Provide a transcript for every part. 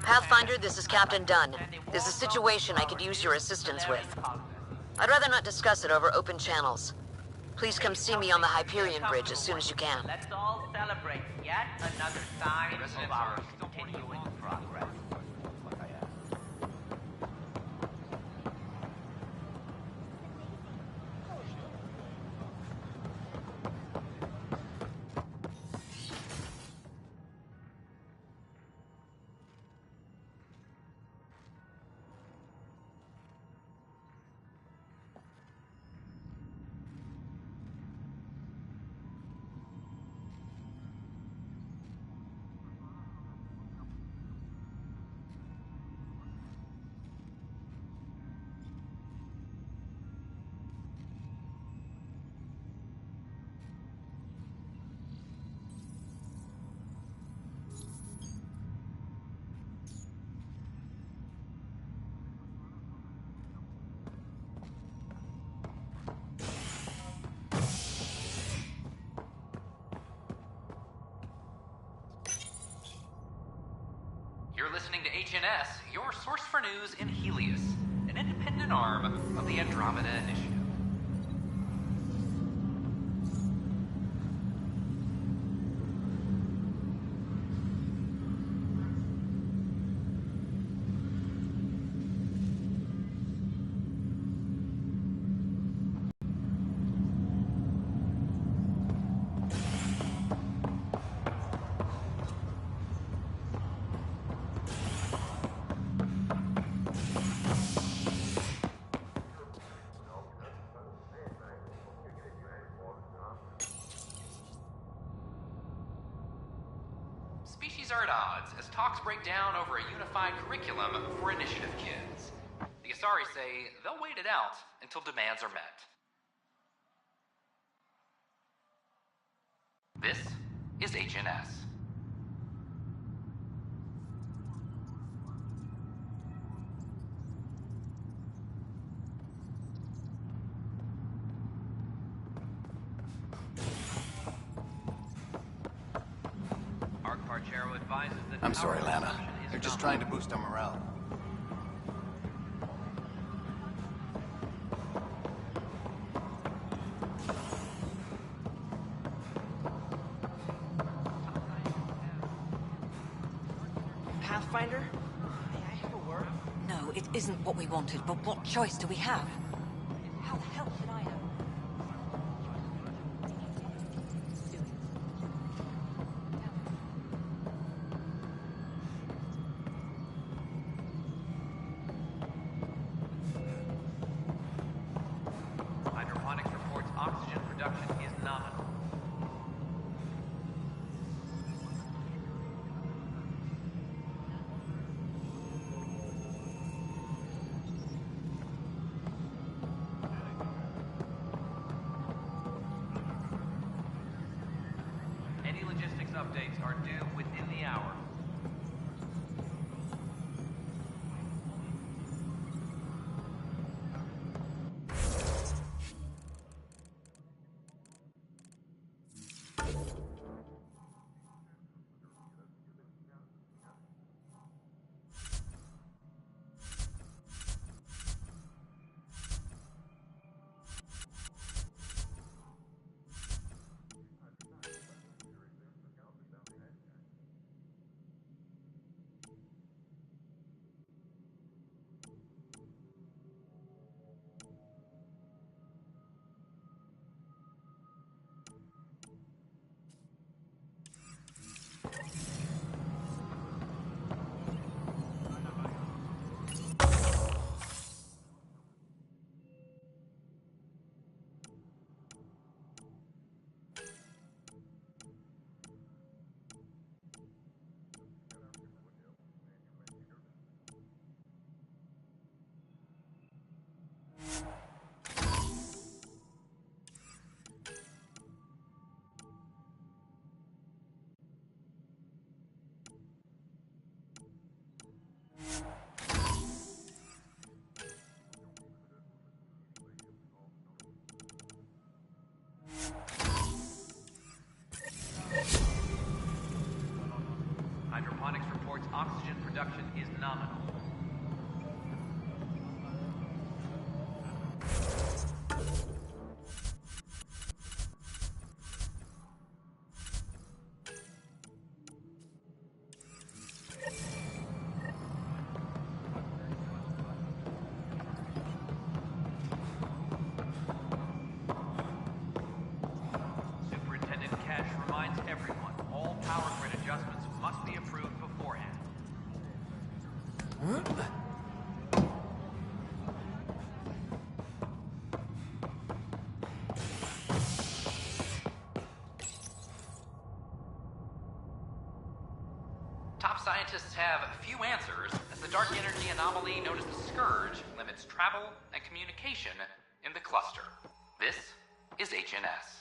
Pathfinder, this is Captain Dunn. There's a situation I could use your assistance with. I'd rather not discuss it over open channels. Please come see me on the Hyperion Bridge as soon as you can. Let's all celebrate yet another sign of our continuing progress. You're listening to HNS, your source for news in Helios, an independent arm of the Andromeda Initiative. Species are at odds as talks break down over a unified curriculum for initiative kids. The Asari say they'll wait it out until demands are met. This is HNS. I'm sorry, Lana. They're just trying to boost our morale. Pathfinder? May I have a word? No, it isn't what we wanted, but what choice do we have? How the hell should I know? Hydroponics reports oxygen production is nominal. Any logistics updates are due within the hour. phenomenal. Superintendent Cash reminds everyone, all power grid adjustments must be approved beforehand. Top scientists have few answers, as the dark energy anomaly known as the Scourge limits travel and communication in the cluster. This is HNS.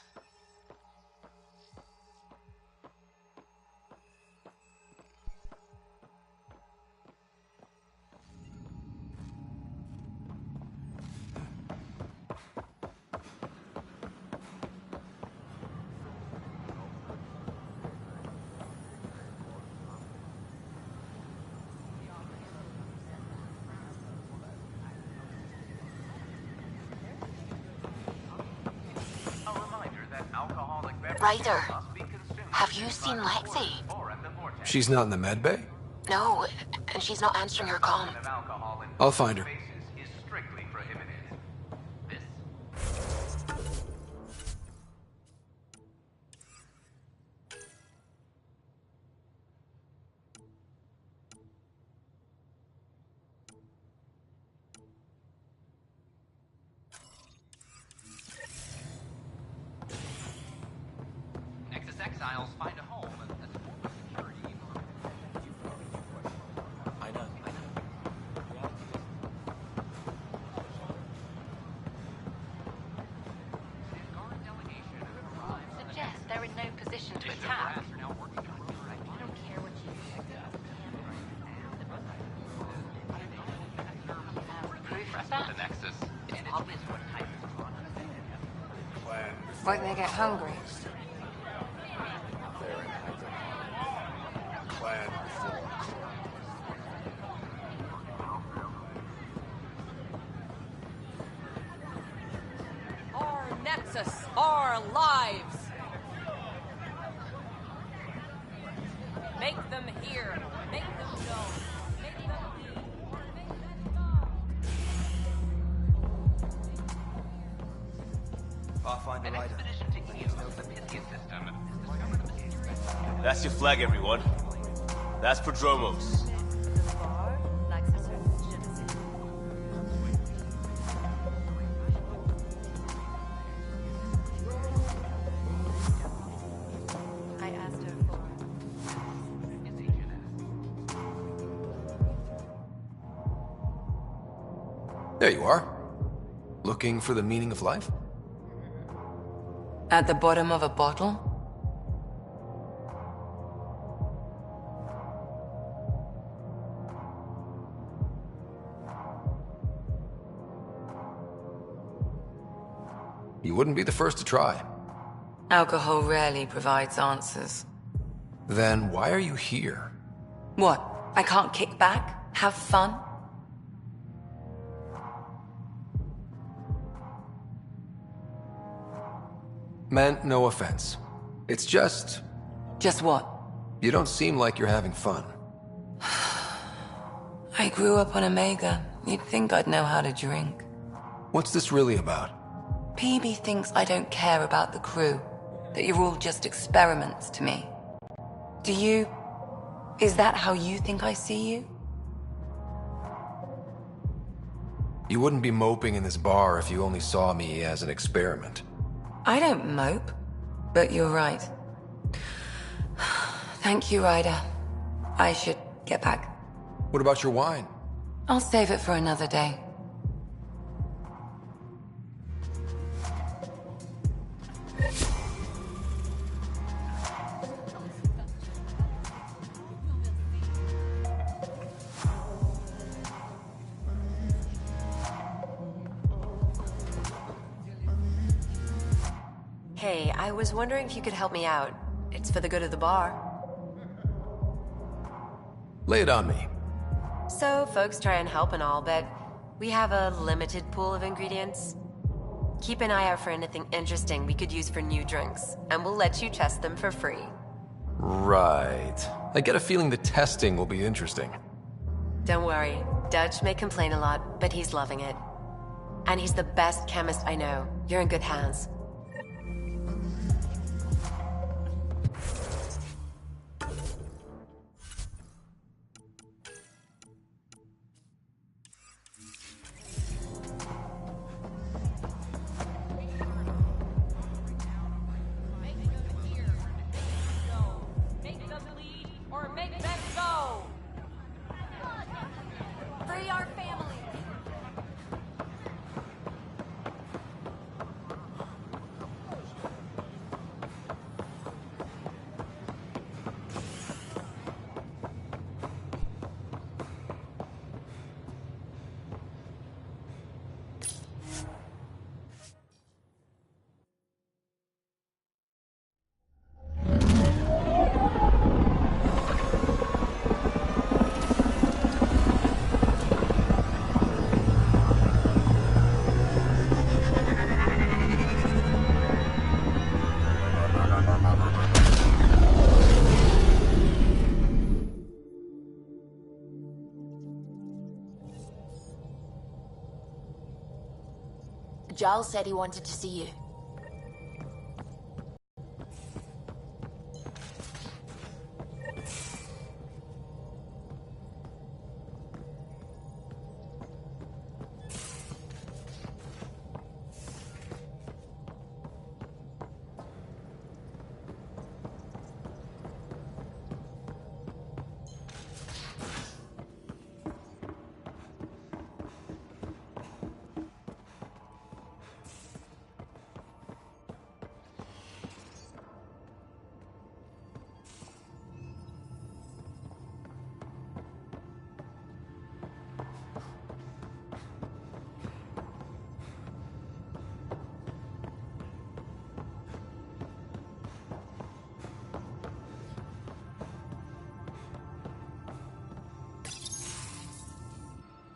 A reminder that alcoholic beverages Ryder, must be consumed have you seen Lexi? or at the vortex. She's not in the med bay? No, and she's not answering her call. Of alcohol in I'll find her. spaces is strictly prohibited. This Nexus exiles find a home as a form of security. I know. Guard delegation arrives on the Suggest they're in no position to District attack. brass are now working on I don't care what you do. Proof of the that? Nexus. And it's Obvious what type. Won't they get hungry? Our Nexus, our lives. Make them hear. Make them know. Make them be. Make them know. Pathfinder An Rider. expedition to Eos, the Pythia system, has discovered a mysterious That's your flag, everyone. That's Prodromos. I asked her for There you are. Looking for the meaning of life? At the bottom of a bottle? You wouldn't be the first to try. Alcohol rarely provides answers. Then why are you here? What? I can't kick back? Have fun? Meant no offense. It's just, Just what? you don't seem like you're having fun. I grew up on Omega. You'd think I'd know how to drink. What's this really about? PB thinks I don't care about the crew. That you're all just experiments to me. Do you... Is that how you think I see you? You wouldn't be moping in this bar if you only saw me as an experiment. I don't mope. But you're right. Thank you, Ryder. I should get back. What about your wine? I'll save it for another day. Hey, I was wondering if you could help me out. It's for the good of the bar. Lay it on me. So, folks try and help and all, but we have a limited pool of ingredients. Keep an eye out for anything interesting we could use for new drinks, and we'll let you test them for free. Right. I get a feeling the testing will be interesting. Don't worry, Dutch may complain a lot, but he's loving it. And he's the best chemist I know. You're in good hands. Make them lead or make them go. Free our family. Giles said he wanted to see you.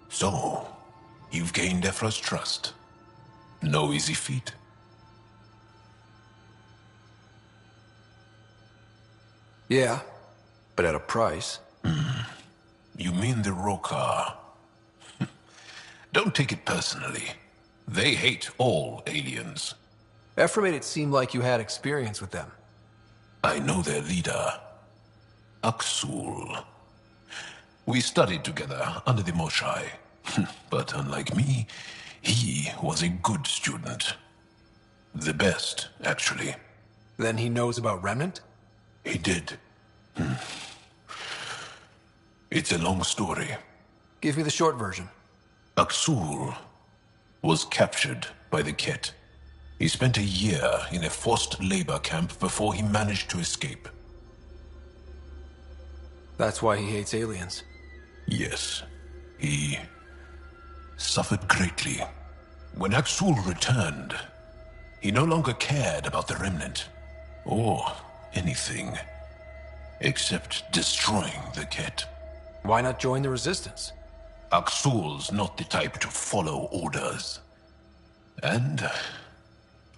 So, you've gained Ephra's trust. No easy feat. Yeah, but at a price. You mean the Rokar? Don't take it personally. They hate all aliens. Ephra made it seem like you had experience with them. I know their leader, Aksul. We studied together under the Moshai. But unlike me, he was a good student. The best, actually. Then he knows about Remnant? He did. It's a long story. Give me the short version. Aksul was captured by the Ket. He spent a year in a forced labor camp before he managed to escape. That's why he hates aliens. Yes, he suffered greatly. When Aksul returned, he no longer cared about the Remnant, or anything, except destroying the Ket. Why not join the Resistance? Aksul's not the type to follow orders. And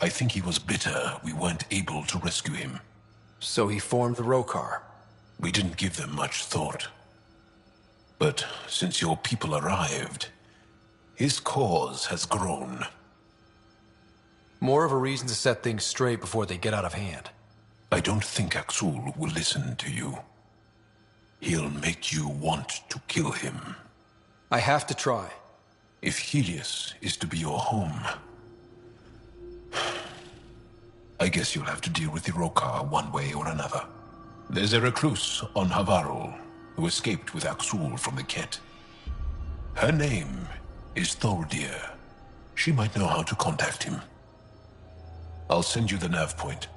I think he was bitter we weren't able to rescue him. So he formed the Rokar. We didn't give them much thought. But since your people arrived, his cause has grown. More of a reason to set things straight before they get out of hand. I don't think Aksul will listen to you. He'll make you want to kill him. I have to try. If Helios is to be your home, I guess you'll have to deal with the Rokar one way or another. There's a recluse on Havarul who escaped with Aksul from the Ket. Her name is Thordir. She might know how to contact him. I'll send you the nav point.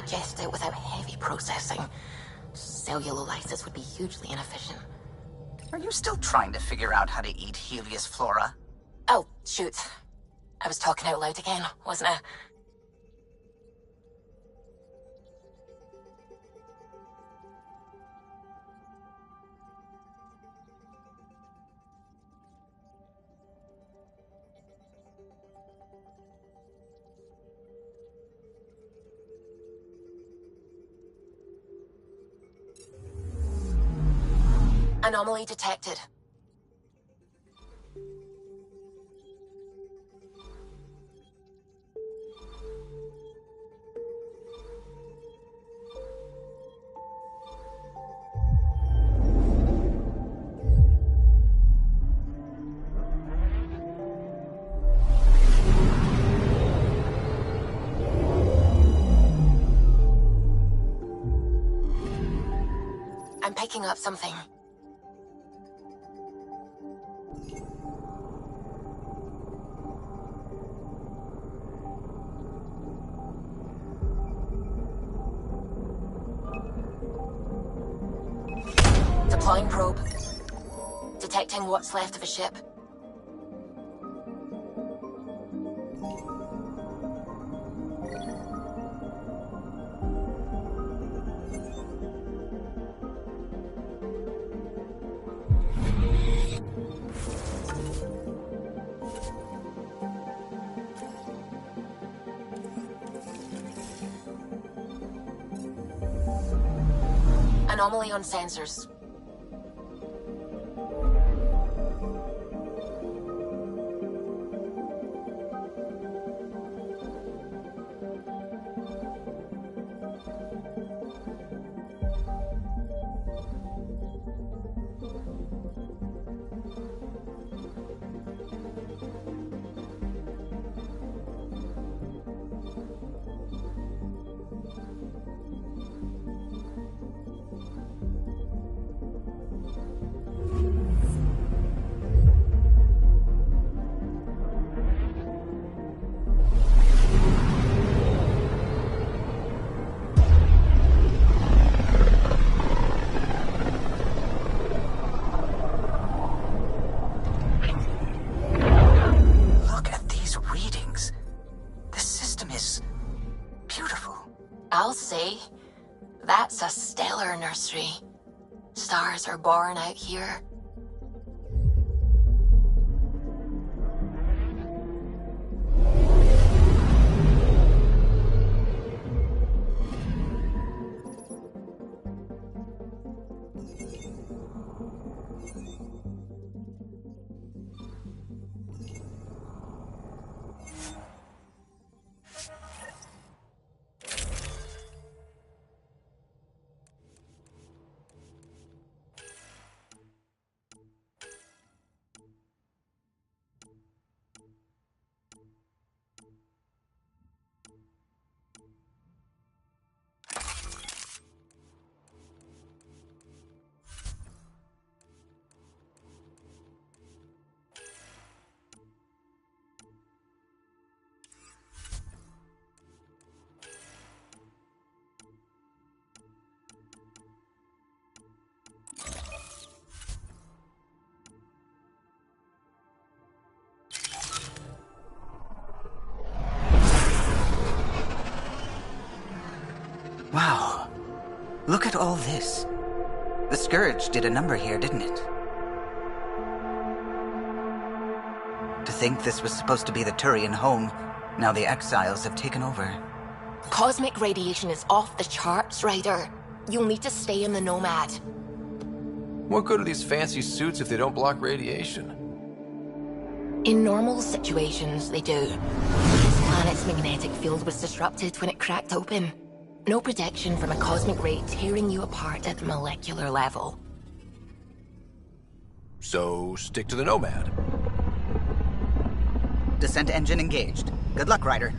digest it without heavy processing. Cellulolysis would be hugely inefficient. Are you still trying to figure out how to eat Helios flora? Oh, shoot. I was talking out loud again, wasn't I? Anomaly detected. I'm picking up something. Deploying probe. Detecting what's left of a ship. Anomaly on sensors. I'll say, that's a stellar nursery. Stars are born out here. Wow. Look at all this. The Scourge did a number here, didn't it? To think this was supposed to be the Turian home, now the Exiles have taken over. Cosmic radiation is off the charts, Ryder. You'll need to stay in the Nomad. What good are these fancy suits if they don't block radiation? In normal situations, they do. This planet's magnetic field was disrupted when it cracked open. No protection from a cosmic ray tearing you apart at the molecular level. So, stick to the Nomad. Descent engine engaged. Good luck, Ryder.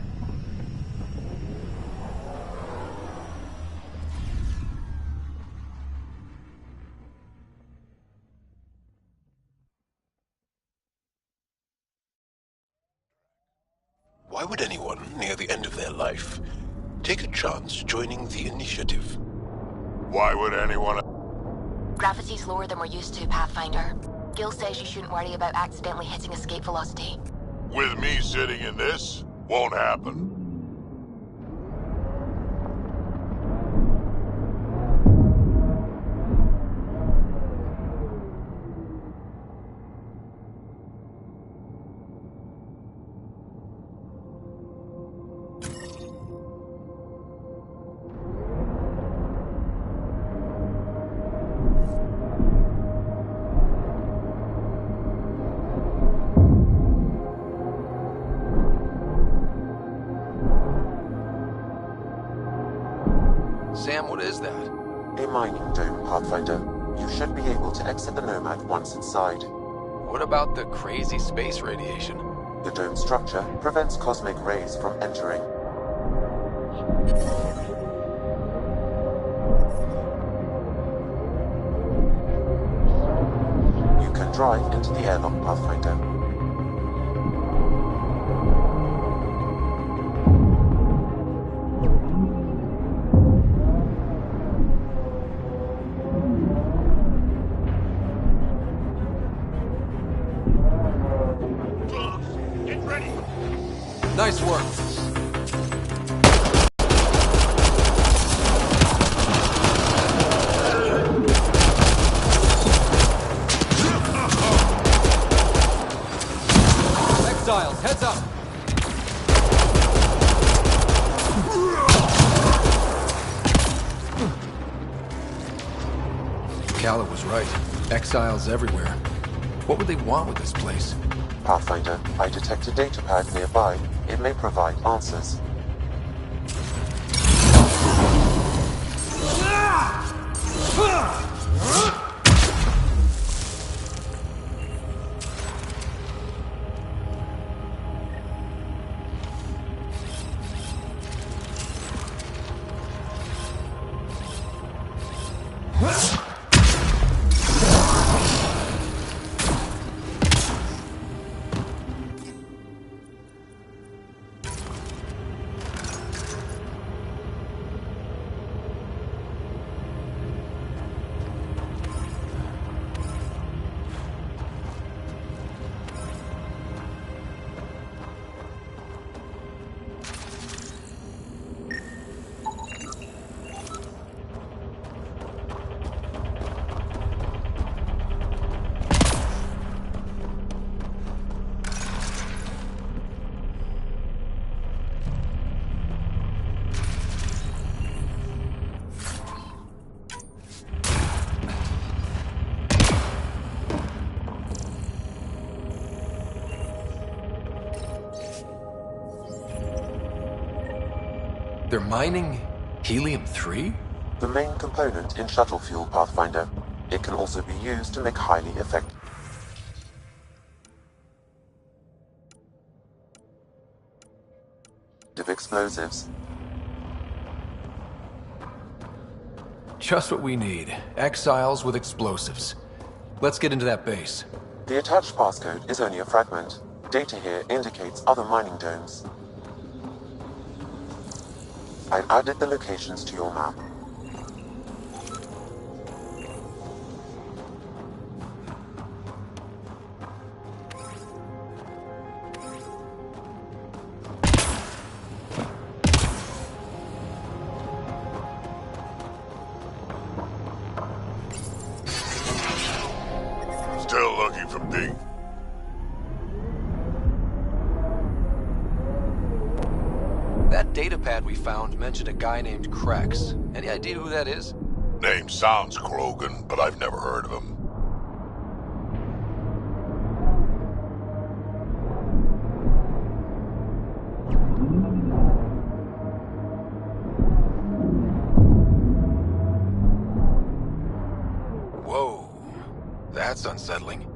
Why would anyone, near the end of their life, take a chance joining the initiative. Why would anyone... Gravity's lower than we're used to, Pathfinder. Gil says you shouldn't worry about accidentally hitting escape velocity. With me sitting in this, won't happen. Sam, what is that? A mining dome, Pathfinder. You should be able to exit the Nomad once inside. What about the crazy space radiation? The dome structure prevents cosmic rays from entering. You can drive into the airlock, Pathfinder. Nice work. Exiles, heads up. Calla was right. Exiles everywhere. What would they want with this place? Pathfinder, I detect a data pad nearby. It may provide answers. They're mining helium-3? The main component in shuttle fuel, Pathfinder. It can also be used to make highly effective explosives. Just what we need. Exiles with explosives. Let's get into that base. The attached passcode is only a fragment. Data here indicates other mining domes. I've added the locations to your map. Still looking for Pete? That datapad we found mentioned a guy named Krex. Any idea who that is? Name sounds Krogan, but I've never heard of him. Whoa. That's unsettling.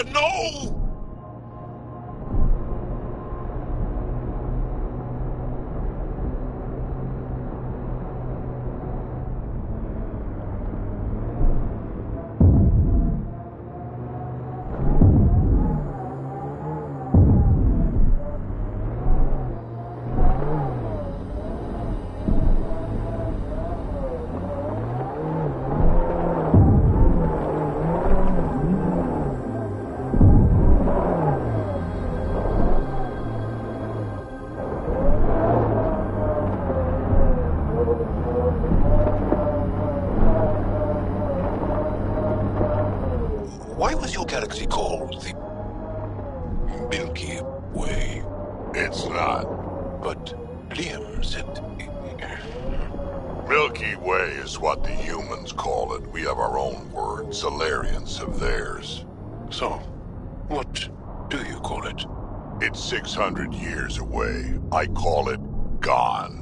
Ryder, no! Why was your galaxy called the Milky Way? It's not. But Liam said... Milky Way is what the humans call it. We have our own word. Salarians have theirs. So, what do you call it? It's 600 years away. I call it gone.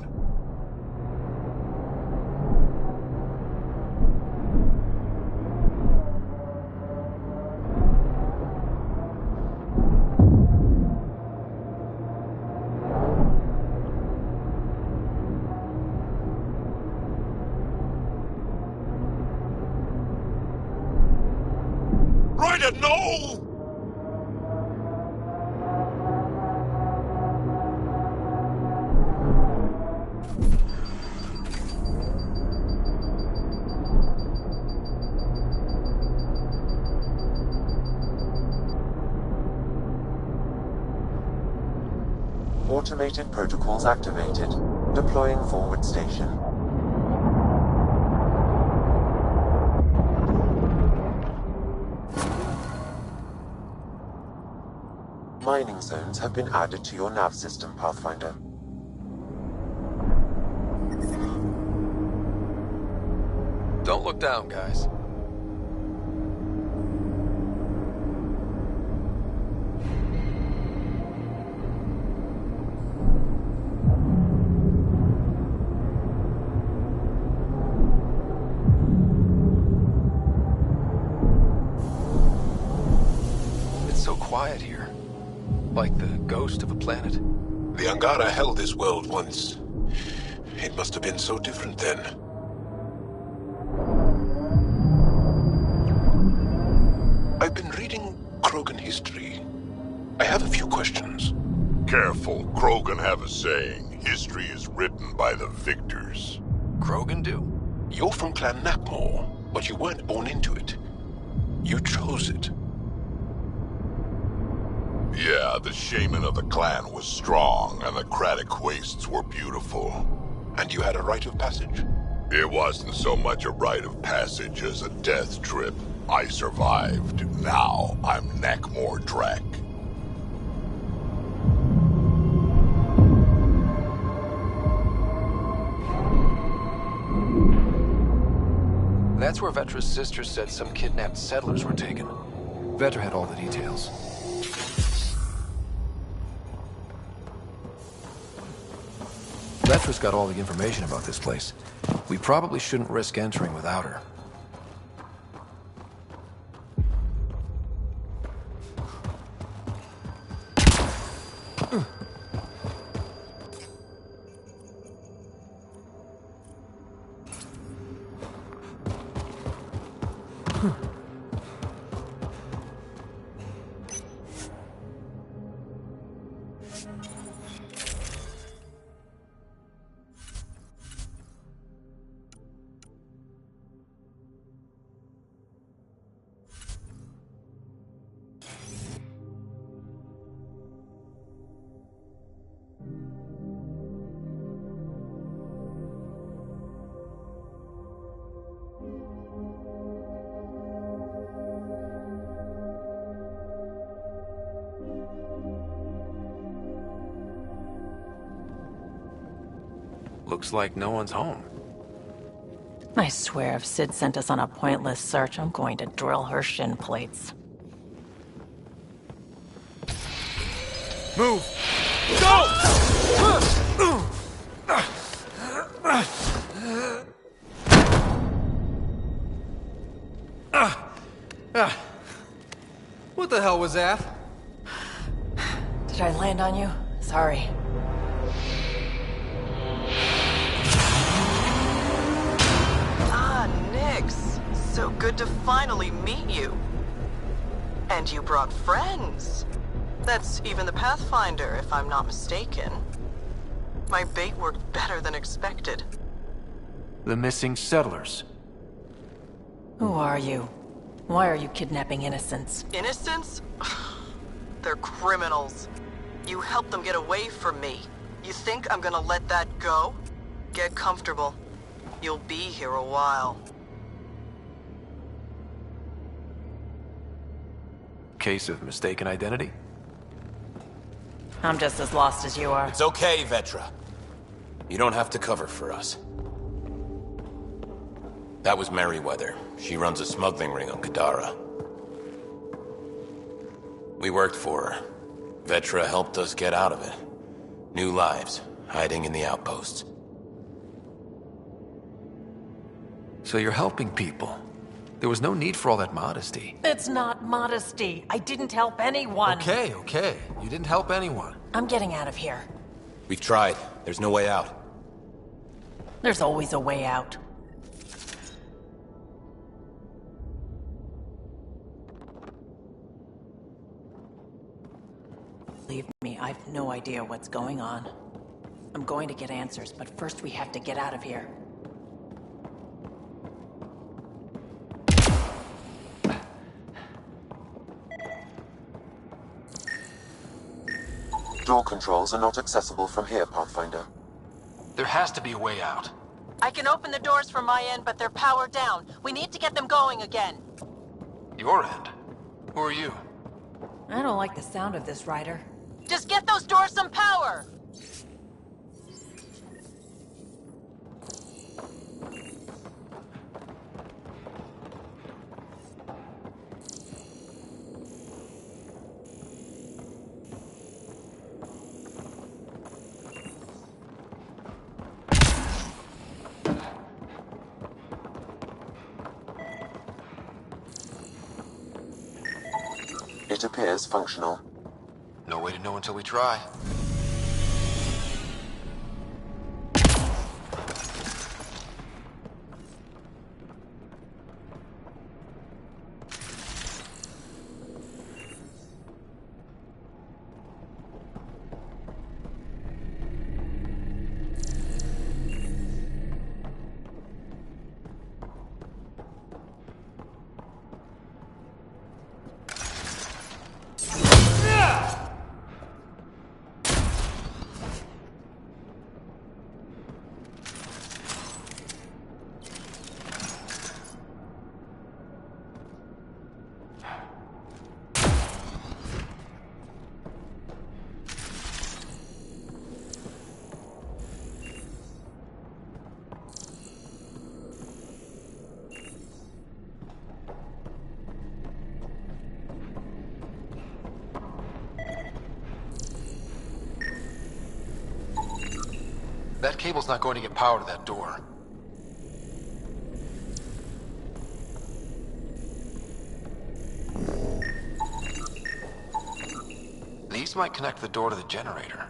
Ryder, no! Automated protocols activated. Deploying forward station. Mining zones have been added to your nav system, Pathfinder. Don't look down, guys. It's so quiet here. Like the ghost of a planet. The Angara held this world once. It must have been so different then. I've been reading Krogan history. I have a few questions. Careful, Krogan have a saying. History is written by the victors. Krogan do? You're from Clan Nakmor, but you weren't born into it. You chose it. Yeah, the shaman of the clan was strong, and the Craddock wastes were beautiful. And you had a rite of passage? It wasn't so much a rite of passage as a death trip. I survived. Now I'm Nakmor Drak. That's where Vetra's sister said some kidnapped settlers were taken. Vetra had all the details. Vetra's got all the information about this place. We probably shouldn't risk entering without her. Looks like no one's home. I swear if Sid sent us on a pointless search, I'm going to drill her shin plates. Move! Go! What the hell was that? Did I land on you? Sorry. Ah, Nix. So good to finally meet you. And you brought friends. That's even the Pathfinder, if I'm not mistaken. My bait worked better than expected. The missing settlers. Who are you? Why are you kidnapping innocents? Innocents? They're criminals. You helped them get away from me. You think I'm gonna let that go? Get comfortable. You'll be here a while. Case of mistaken identity? I'm just as lost as you are. It's okay, Vetra. You don't have to cover for us. That was Merryweather. She runs a smuggling ring on Kadara. We worked for her. Vetra helped us get out of it. New lives, hiding in the outposts. So you're helping people. There was no need for all that modesty. It's not modesty. I didn't help anyone. Okay. You didn't help anyone. I'm getting out of here. We've tried. There's no way out. There's always a way out. Believe me, I've no idea what's going on. I'm going to get answers, but first we have to get out of here. Door controls are not accessible from here, Pathfinder. There has to be a way out. I can open the doors from my end, but they're powered down. We need to get them going again. Your end? Who are you? I don't like the sound of this, Ryder. Just get those doors some power! It appears functional. No way to know until we try. That cable's not going to get power to that door. These might connect the door to the generator.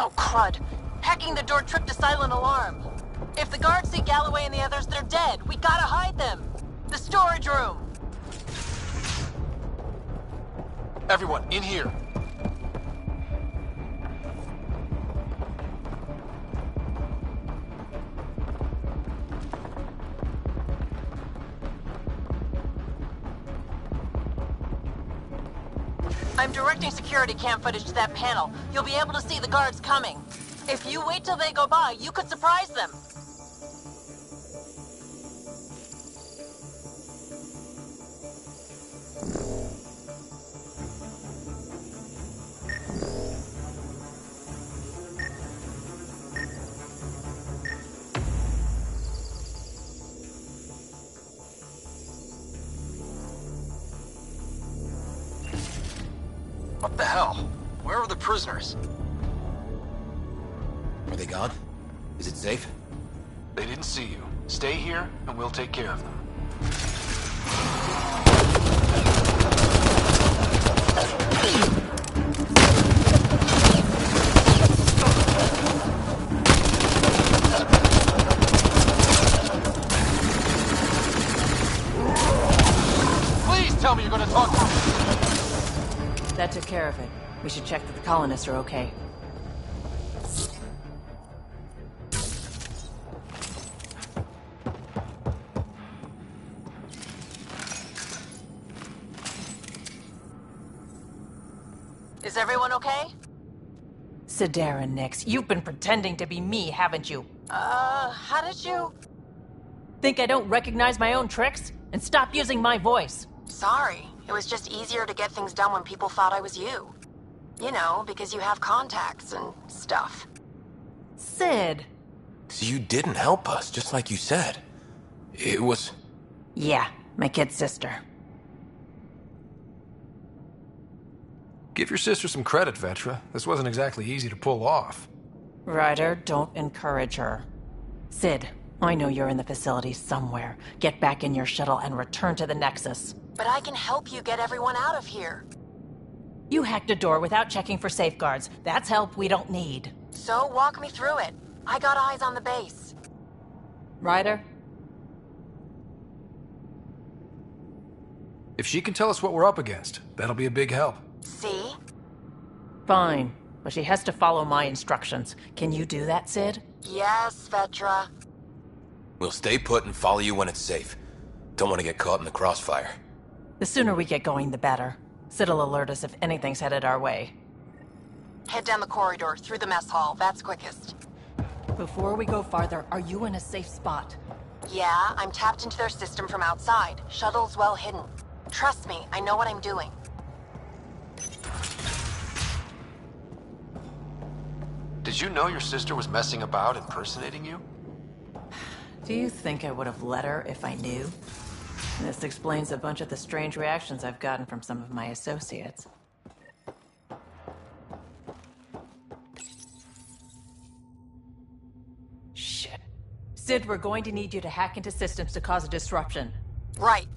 Oh, crud. Hacking the door tripped a silent alarm. If the guards see Galloway and the others, they're dead. We gotta hide them. The storage room. Everyone, in here. I'm directing security cam footage to that panel. You'll be able to see the guards coming. If you wait till they go by, you could surprise them. What the hell? Where are the prisoners? Are they gone? Is it safe? They didn't see you. Stay here, and we'll take care of them. Please tell me you're gonna talk to me! That took care of it. We should check that the colonists are okay. Is everyone okay? Sidera, Nix, you've been pretending to be me, haven't you? How did you... Think I don't recognize my own tricks? And stop using my voice! Sorry. It was just easier to get things done when people thought I was you. You know, because you have contacts and stuff. Sid! So you didn't help us, just like you said. It was... Yeah, my kid's sister. Give your sister some credit, Vetra. This wasn't exactly easy to pull off. Ryder, don't encourage her. Sid, I know you're in the facility somewhere. Get back in your shuttle and return to the Nexus. But I can help you get everyone out of here. You hacked a door without checking for safeguards. That's help we don't need. So walk me through it. I got eyes on the base. Ryder? If she can tell us what we're up against, that'll be a big help. See? Fine, but she has to follow my instructions. Can you do that, Sid? Yes, Vetra. We'll stay put and follow you when it's safe. Don't want to get caught in the crossfire. The sooner we get going, the better. Sid'll alert us if anything's headed our way. Head down the corridor, through the mess hall. That's quickest. Before we go farther, are you in a safe spot? Yeah, I'm tapped into their system from outside. Shuttle's well hidden. Trust me, I know what I'm doing. Did you know your sister was messing about, impersonating you? Do you think I would have let her if I knew? This explains a bunch of the strange reactions I've gotten from some of my associates. Shit. Sid, we're going to need you to hack into systems to cause a disruption. Right.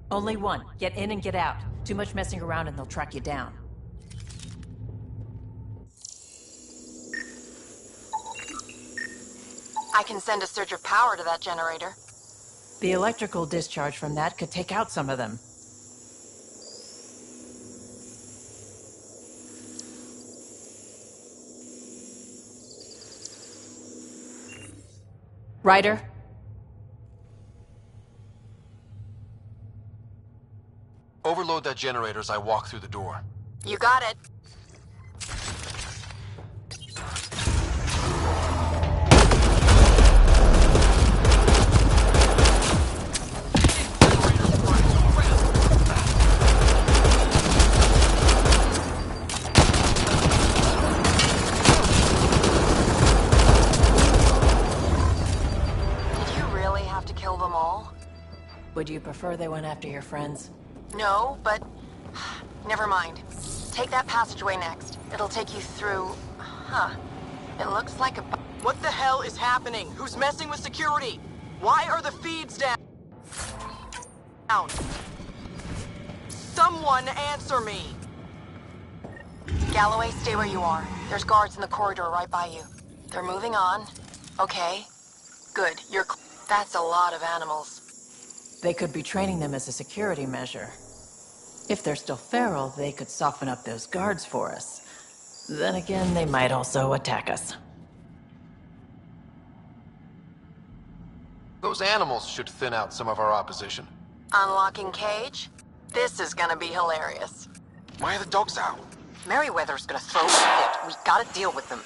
Only one. Get in and get out. Too much messing around and they'll track you down. I can send a surge of power to that generator. The electrical discharge from that could take out some of them. Ryder? Overload that generator as I walk through the door. You got it. Would you prefer they went after your friends? No, but... never mind. Take that passageway next. It'll take you through... Huh. It looks like a... What the hell is happening? Who's messing with security? Why are the feeds down? Someone answer me! Galloway, stay where you are. There's guards in the corridor right by you. They're moving on. Okay. Good, that's a lot of animals. They could be training them as a security measure. If they're still feral, they could soften up those guards for us. Then again, they might also attack us. Those animals should thin out some of our opposition. Unlocking cage? This is gonna be hilarious. Why are the dogs out? Merryweather's gonna throw a fit. We gotta deal with them.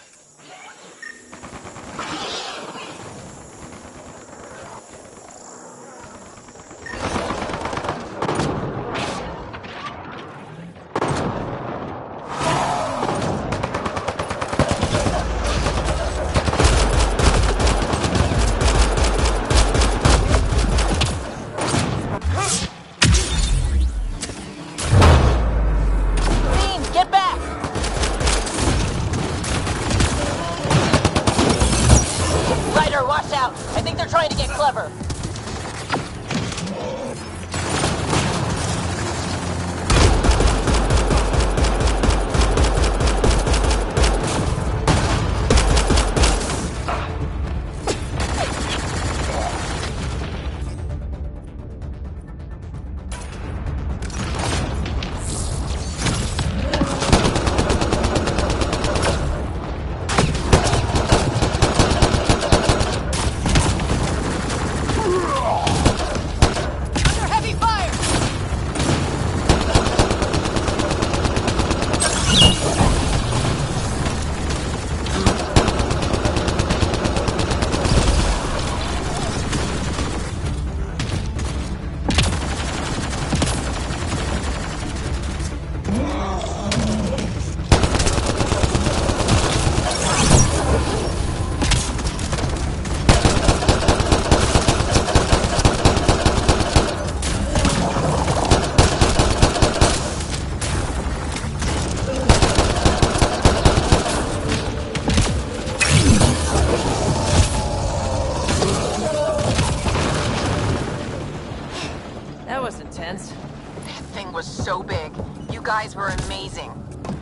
Guys were amazing.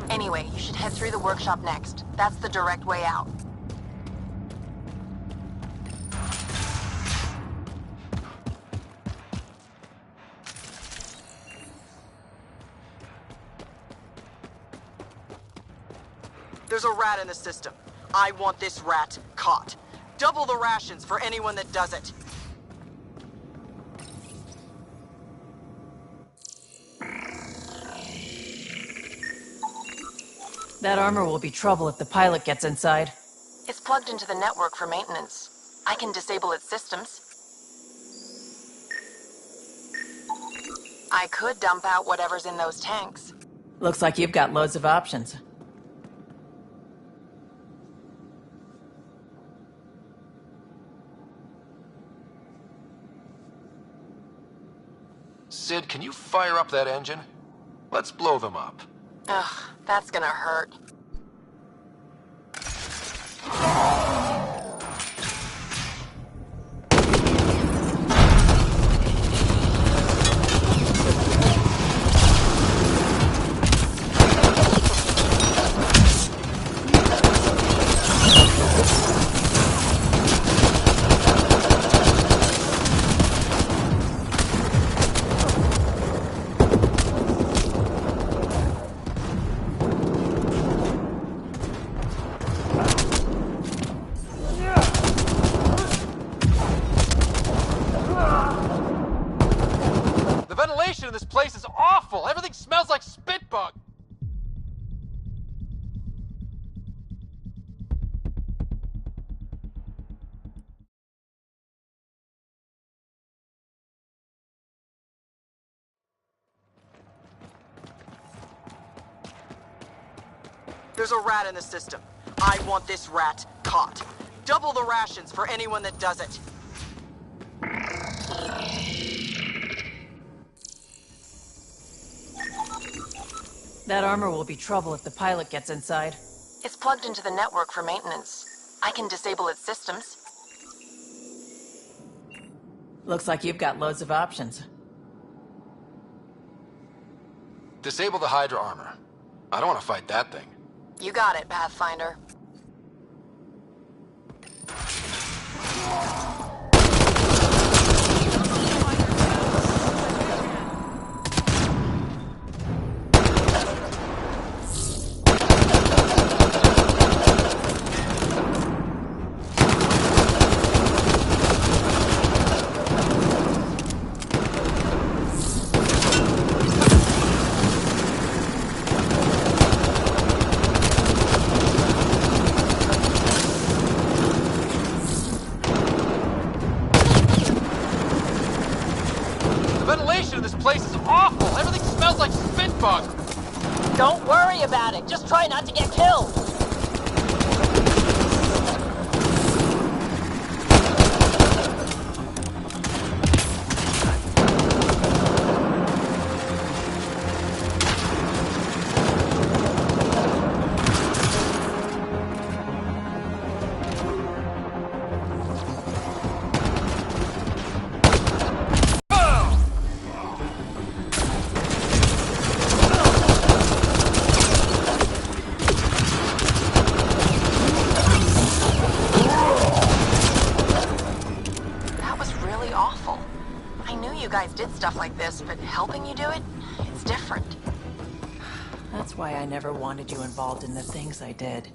Anyway, you should head through the workshop next. That's the direct way out. There's a rat in the system. I want this rat caught. Double the rations for anyone that does it. That armor will be trouble if the pilot gets inside. It's plugged into the network for maintenance. I can disable its systems. I could dump out whatever's in those tanks. Looks like you've got loads of options. Sid, can you fire up that engine? Let's blow them up. Ugh, that's gonna hurt. This place is awful. Everything smells like spit bug. There's a rat in the system. I want this rat caught. Double the rations for anyone that does it. That armor will be trouble if the pilot gets inside. It's plugged into the network for maintenance. I can disable its systems. Looks like you've got loads of options. Disable the Hydra armor. I don't want to fight that thing. You got it, Pathfinder. Don't worry about it. Just try not to get killed. Did stuff like this, but helping you do it, it's different. That's why I never wanted you involved in the things I did.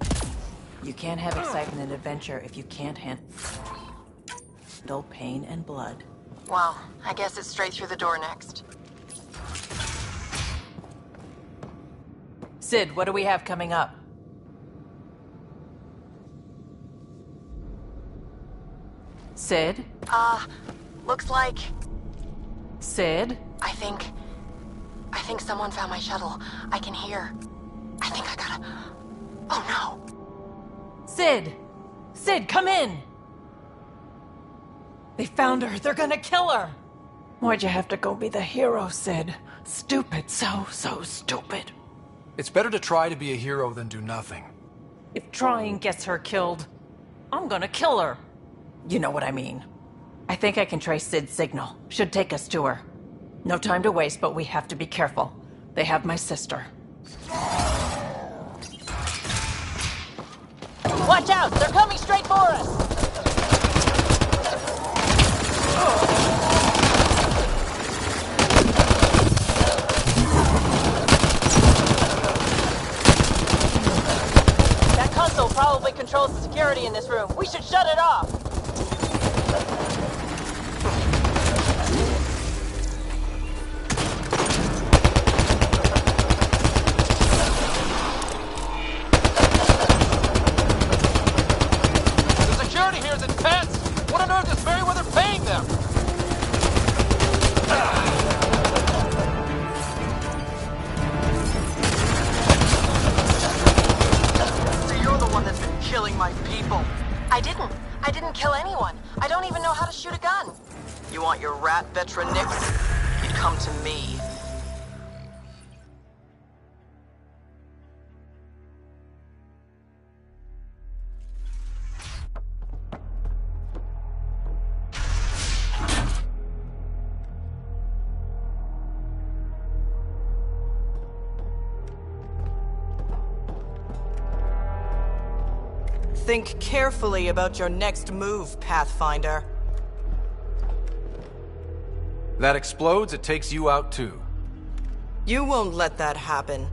You can't have excitement and adventure if you can't handle pain and blood. Well, I guess it's straight through the door next. Sid, what do we have coming up? Sid? Looks like... Sid? I think someone found my shuttle. I can hear. I think I gotta... Oh no! Sid! Sid, come in! They found her. They're gonna kill her! Why'd you have to go be the hero, Sid? Stupid. So stupid. It's better to try to be a hero than do nothing. If trying gets her killed, I'm gonna kill her. You know what I mean. I think I can trace Sid's signal. Should take us to her. No time to waste, but we have to be careful. They have my sister. Watch out! They're coming straight for us! That console probably controls the security in this room. We should shut it off! I didn't kill anyone. I don't even know how to shoot a gun. You want your rat, Vetra Nix? You'd come to me. Think carefully about your next move, Pathfinder. That explodes, it takes you out too. You won't let that happen.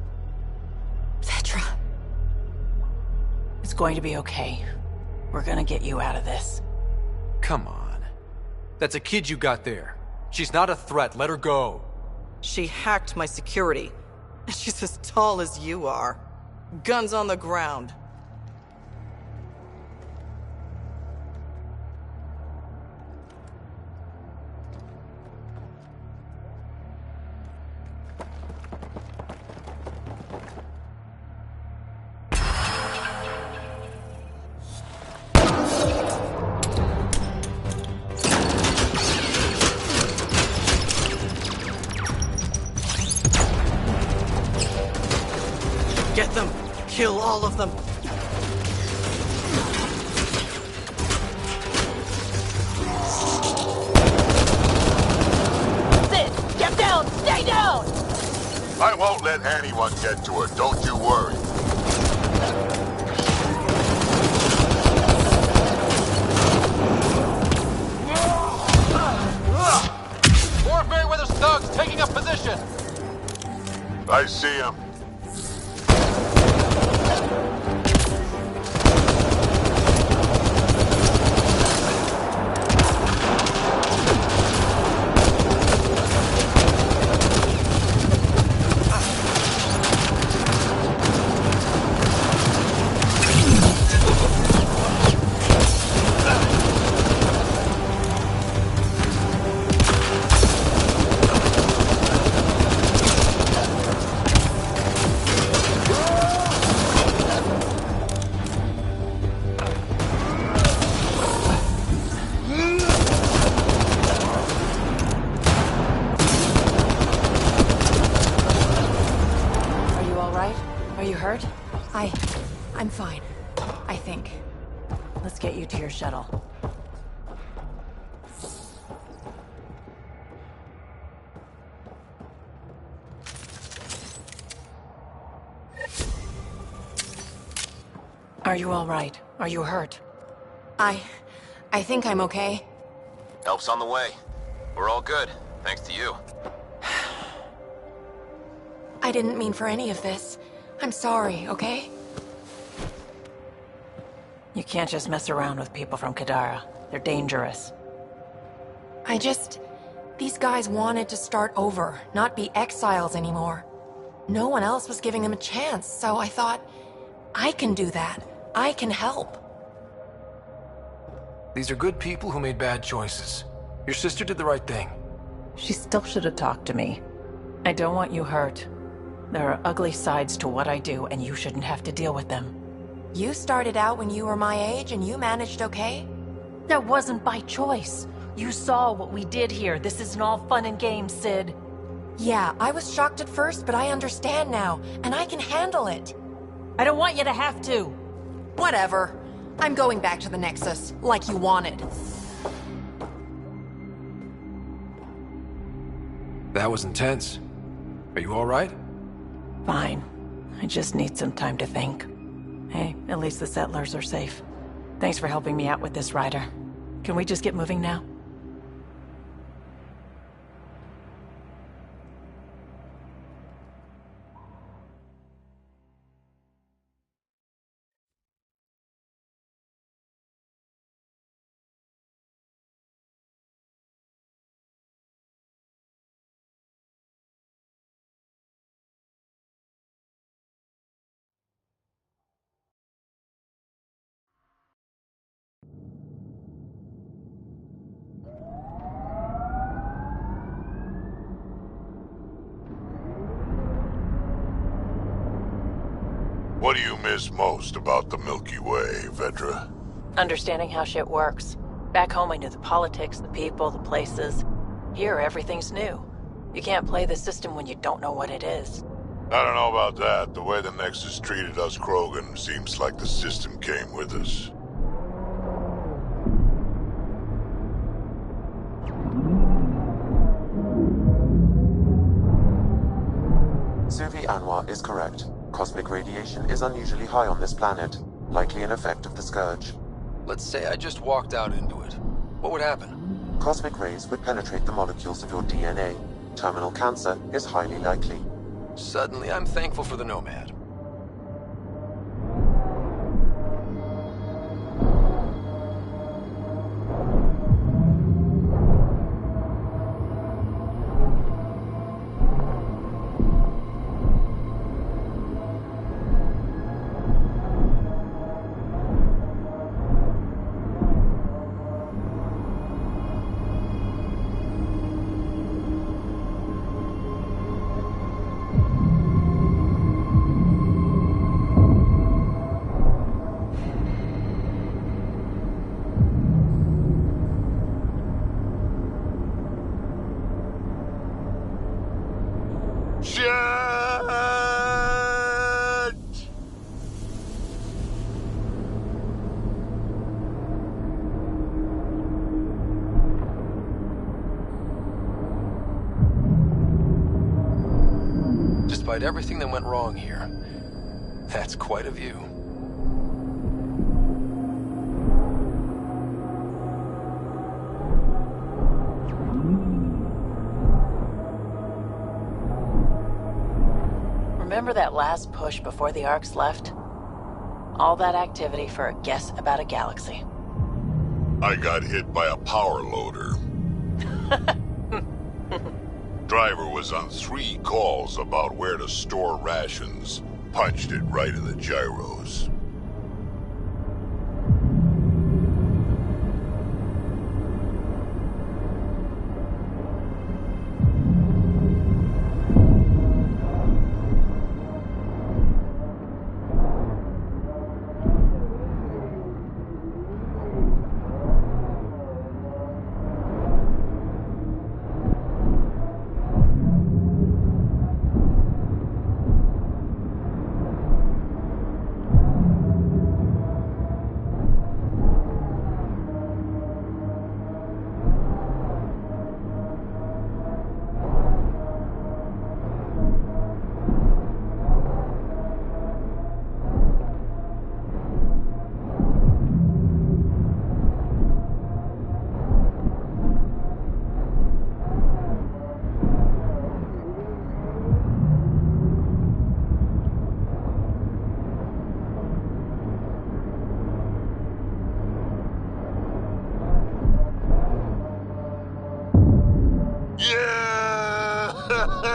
Vetra. It's going to be okay. We're gonna get you out of this. Come on. That's a kid you got there. She's not a threat, let her go. She hacked my security. And she's as tall as you are. Guns on the ground. Get them! Kill all of them! Sid! Get down! Stay down! I won't let anyone get to her, don't you worry. I think. Let's get you to your shuttle. Are you all right? Are you hurt? I think I'm okay. Help's on the way. We're all good, thanks to you. I didn't mean for any of this. I'm sorry, okay? You can't just mess around with people from Kadara. They're dangerous. These guys wanted to start over, not be exiles anymore. No one else was giving them a chance, so I thought, I can do that. I can help. These are good people who made bad choices. Your sister did the right thing. She still should have talked to me. I don't want you hurt. There are ugly sides to what I do, and you shouldn't have to deal with them. You started out when you were my age, and you managed okay? That wasn't by choice. You saw what we did here. This isn't all fun and games, Sid. Yeah, I was shocked at first, but I understand now, and I can handle it. I don't want you to have to. Whatever. I'm going back to the Nexus, like you wanted. That was intense. Are you all right? Fine. I just need some time to think. Hey, at least the settlers are safe. Thanks for helping me out with this, Ryder. Can we just get moving now? What do you miss most about the Milky Way, Vedra? Understanding how shit works. Back home I knew the politics, the people, the places. Here, everything's new. You can't play the system when you don't know what it is. I don't know about that. The way the Nexus treated us Krogan seems like the system came with us. Suvi Anwar is correct. Cosmic radiation is unusually high on this planet, likely an effect of the Scourge. Let's say I just walked out into it. What would happen? Cosmic rays would penetrate the molecules of your DNA. Terminal cancer is highly likely. Suddenly, I'm thankful for the Nomad. Despite everything that went wrong here, that's quite a view. Remember that last push before the Arks left? All that activity for a guess about a galaxy. I got hit by a power loader. Driver was on 3 calls about where to store rations. Punched it right in the gyros.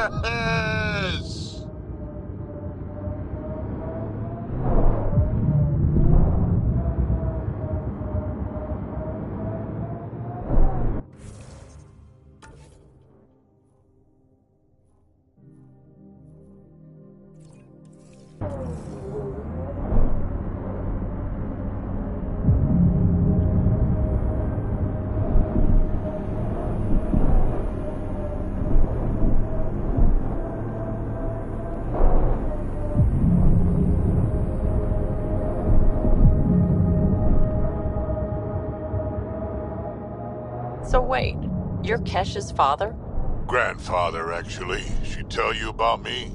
Yes! So wait, you're Kesh's father? Grandfather, actually. She tell you about me?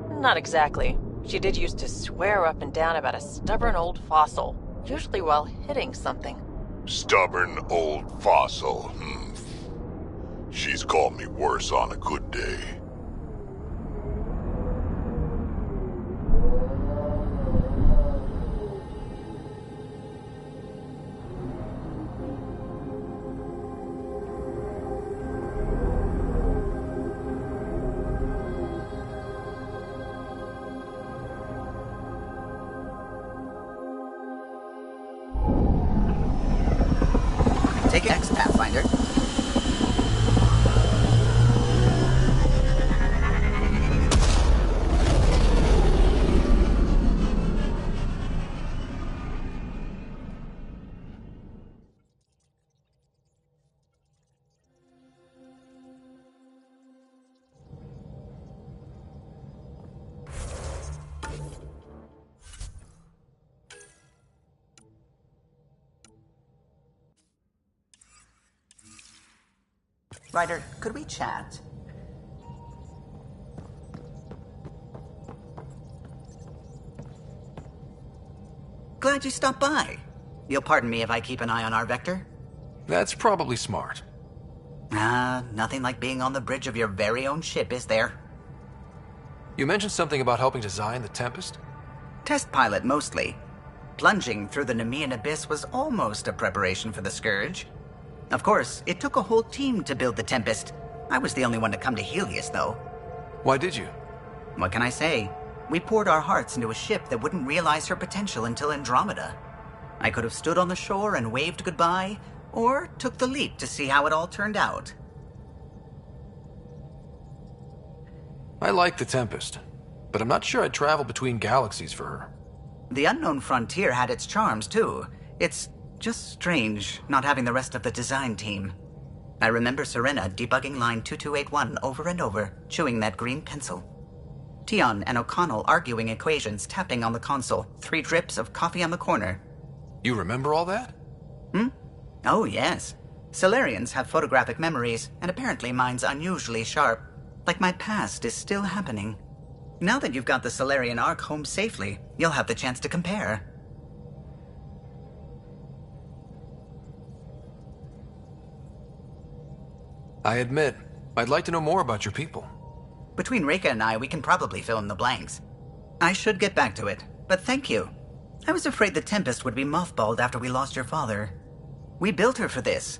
Not exactly. She did used to swear up and down about a stubborn old fossil, usually while hitting something. Stubborn old fossil. She's called me worse on a good day. Take X, Pathfinder. Ryder, could we chat? Glad you stopped by. You'll pardon me if I keep an eye on our Vector? That's probably smart. Nothing like being on the bridge of your very own ship, is there? You mentioned something about helping design the Tempest? Test pilot, mostly. Plunging through the Nemean abyss was almost a preparation for the Scourge. Of course, it took a whole team to build the Tempest. I was the only one to come to Helios, though. Why did you? What can I say? We poured our hearts into a ship that wouldn't realize her potential until Andromeda. I could have stood on the shore and waved goodbye, or took the leap to see how it all turned out. I like the Tempest, but I'm not sure I'd travel between galaxies for her. The Unknown Frontier had its charms, too. It's just strange not having the rest of the design team. I remember Serena debugging line 2281 over and over, chewing that green pencil. Tion and O'Connell arguing equations, tapping on the console, 3 drips of coffee on the corner. You remember all that? Oh, yes. Solarians have photographic memories, and apparently mine's unusually sharp. Like my past is still happening. Now that you've got the Solarian Ark home safely, you'll have the chance to compare. I admit, I'd like to know more about your people. Between Reika and I, we can probably fill in the blanks. I should get back to it, but thank you. I was afraid the Tempest would be mothballed after we lost your father. We built her for this.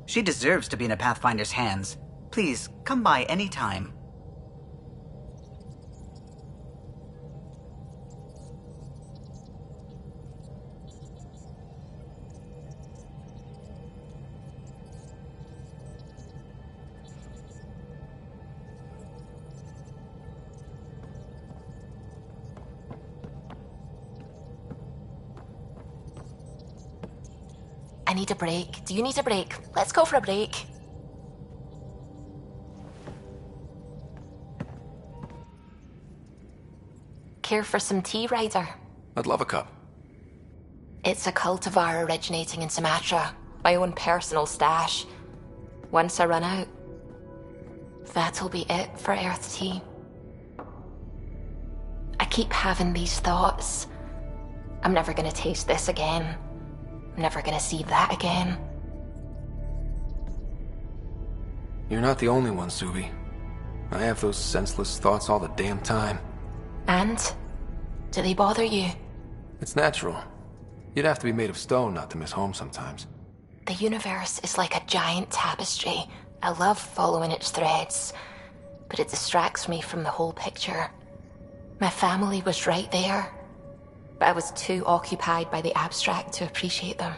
She deserves to be in a Pathfinder's hands. Please, come by any time. I need a break. Do you need a break? Let's go for a break. Care for some tea, Ryder? I'd love a cup. It's a cultivar originating in Sumatra. My own personal stash. Once I run out, that'll be it for Earth tea. I keep having these thoughts. I'm never gonna taste this again. I'm never gonna see that again. You're not the only one, Subi. I have those senseless thoughts all the damn time. And? Do they bother you? It's natural. You'd have to be made of stone not to miss home sometimes. The universe is like a giant tapestry. I love following its threads. but it distracts me from the whole picture. My family was right there, but I was too occupied by the abstract to appreciate them.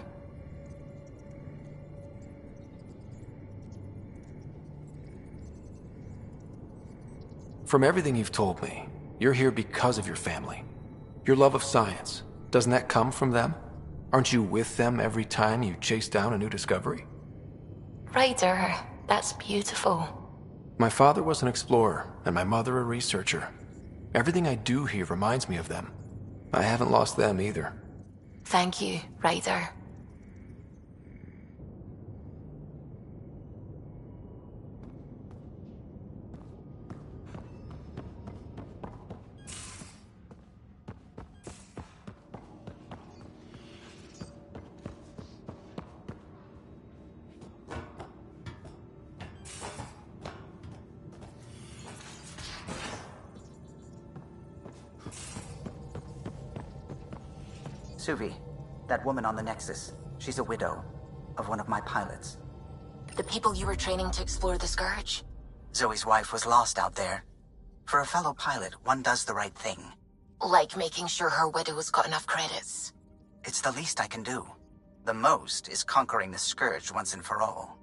From everything you've told me, you're here because of your family. Your love of science, doesn't that come from them? Aren't you with them every time you chase down a new discovery? Ryder, that's beautiful. My father was an explorer, and my mother a researcher. Everything I do here reminds me of them. I haven't lost them either. Thank you, Ryder. Suvi, that woman on the Nexus, she's a widow of one of my pilots. The people you were training to explore the Scourge? Zoe's wife was lost out there. For a fellow pilot, one does the right thing. Like making sure her widow's got enough credits. It's the least I can do. The most is conquering the Scourge once and for all.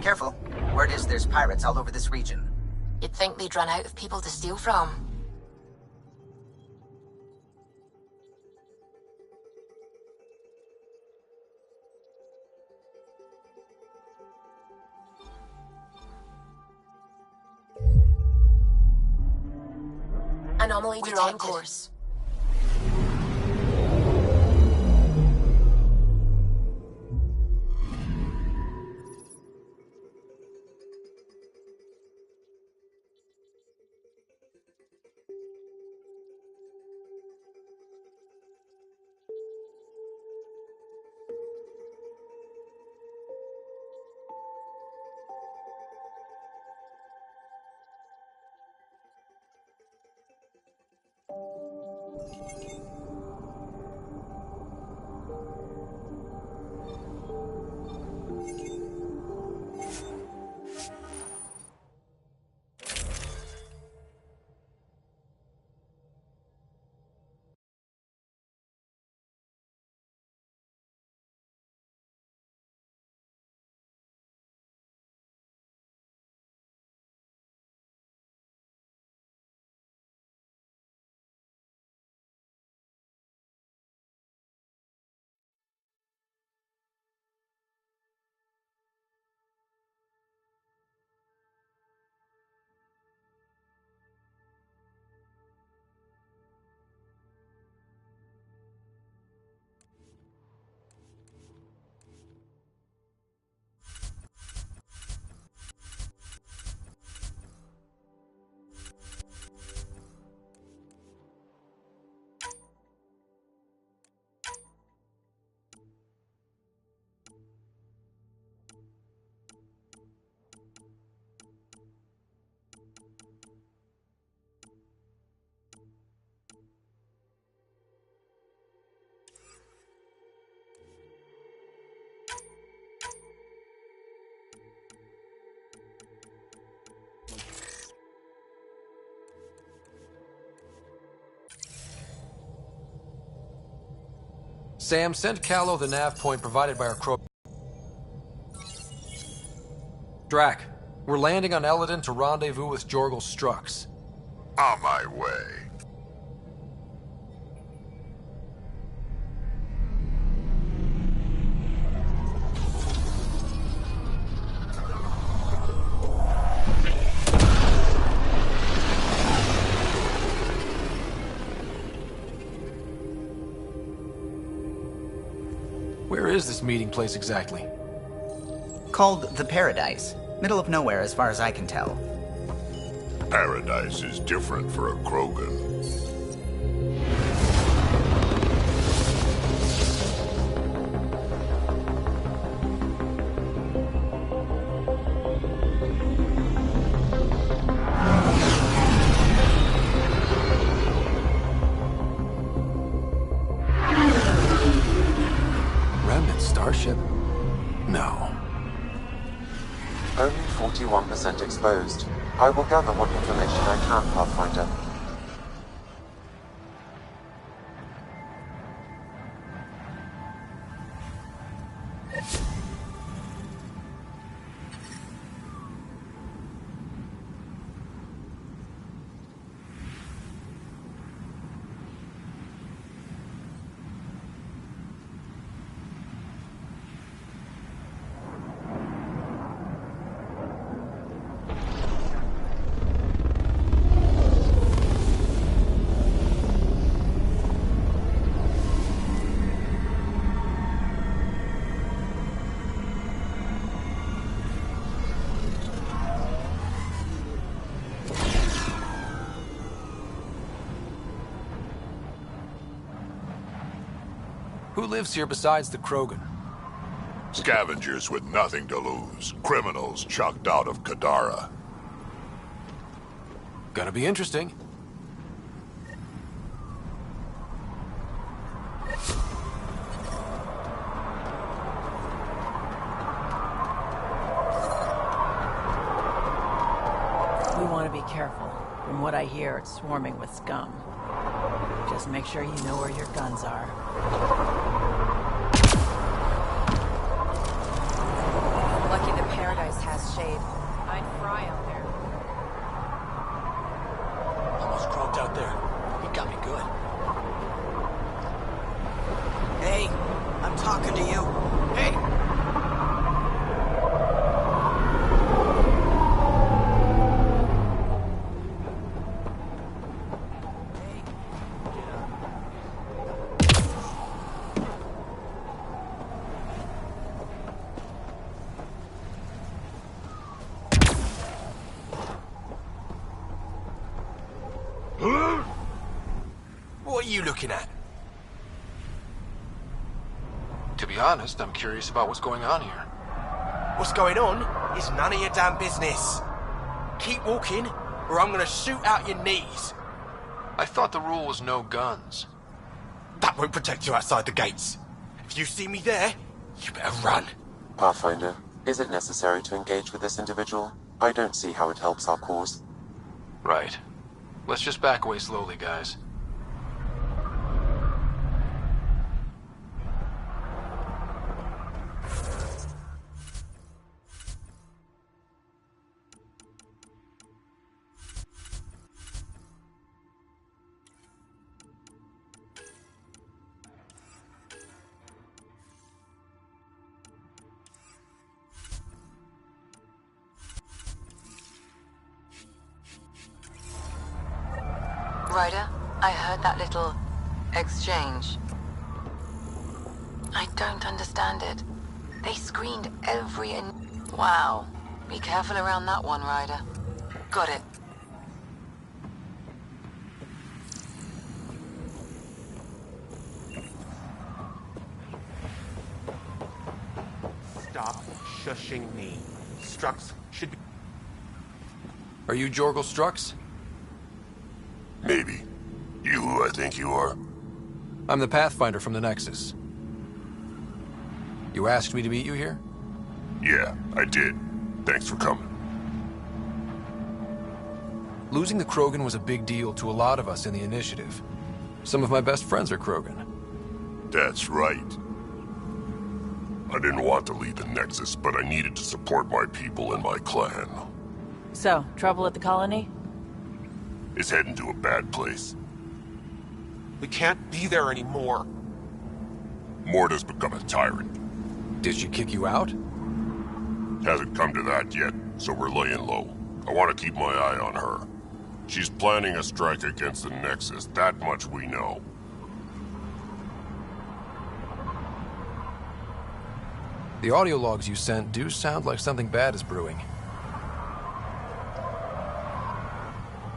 Careful. Word is there's pirates all over this region. You'd think they'd run out of people to steal from. Anomaly detected. We're on course. Sam, send Callow the nav point provided by our Krogan. Drac, we're landing on Eladon to rendezvous with Jorgal Strux. On my way. Where is this meeting place exactly? Called the Paradise. Middle of nowhere as far as I can tell. Paradise is different for a Krogan. Remnant starship? No. Only 41% exposed. I will gather what information I can, Pathfinder. Who lives here besides the Krogan? Scavengers with nothing to lose. Criminals chucked out of Kadara. Gonna be interesting. We want to be careful. From what I hear, it's swarming with scum. Just make sure you know where your guns are. Lucky the Paradise has shade. I'd fry out there. Almost croaked out there. He got me good. Hey, I'm talking to you. Hey! What are you looking at? To be honest, I'm curious about what's going on here. What's going on is none of your damn business. Keep walking, or I'm gonna shoot out your knees. I thought the rule was no guns. That won't protect you outside the gates. If you see me there, you better run. Pathfinder, is it necessary to engage with this individual? I don't see how it helps our cause. Right. Let's just back away slowly, guys. Ryder, I heard that little exchange. I don't understand it. They screened every Wow. Be careful around that one, Ryder. Got it. Stop shushing me. Strux should be... Are you Jorgal Strux? Maybe. You who I think you are? I'm the Pathfinder from the Nexus. You asked me to meet you here? Yeah, I did. Thanks for coming. Losing the Krogan was a big deal to a lot of us in the Initiative. Some of my best friends are Krogan. That's right. I didn't want to lead the Nexus, but I needed to support my people and my clan. So, trouble at the colony? It's heading to a bad place. We can't be there anymore. Morta's become a tyrant. Did she kick you out? Hasn't come to that yet, so we're laying low. I want to keep my eye on her. She's planning a strike against the Nexus, that much we know. The audio logs you sent do sound like something bad is brewing.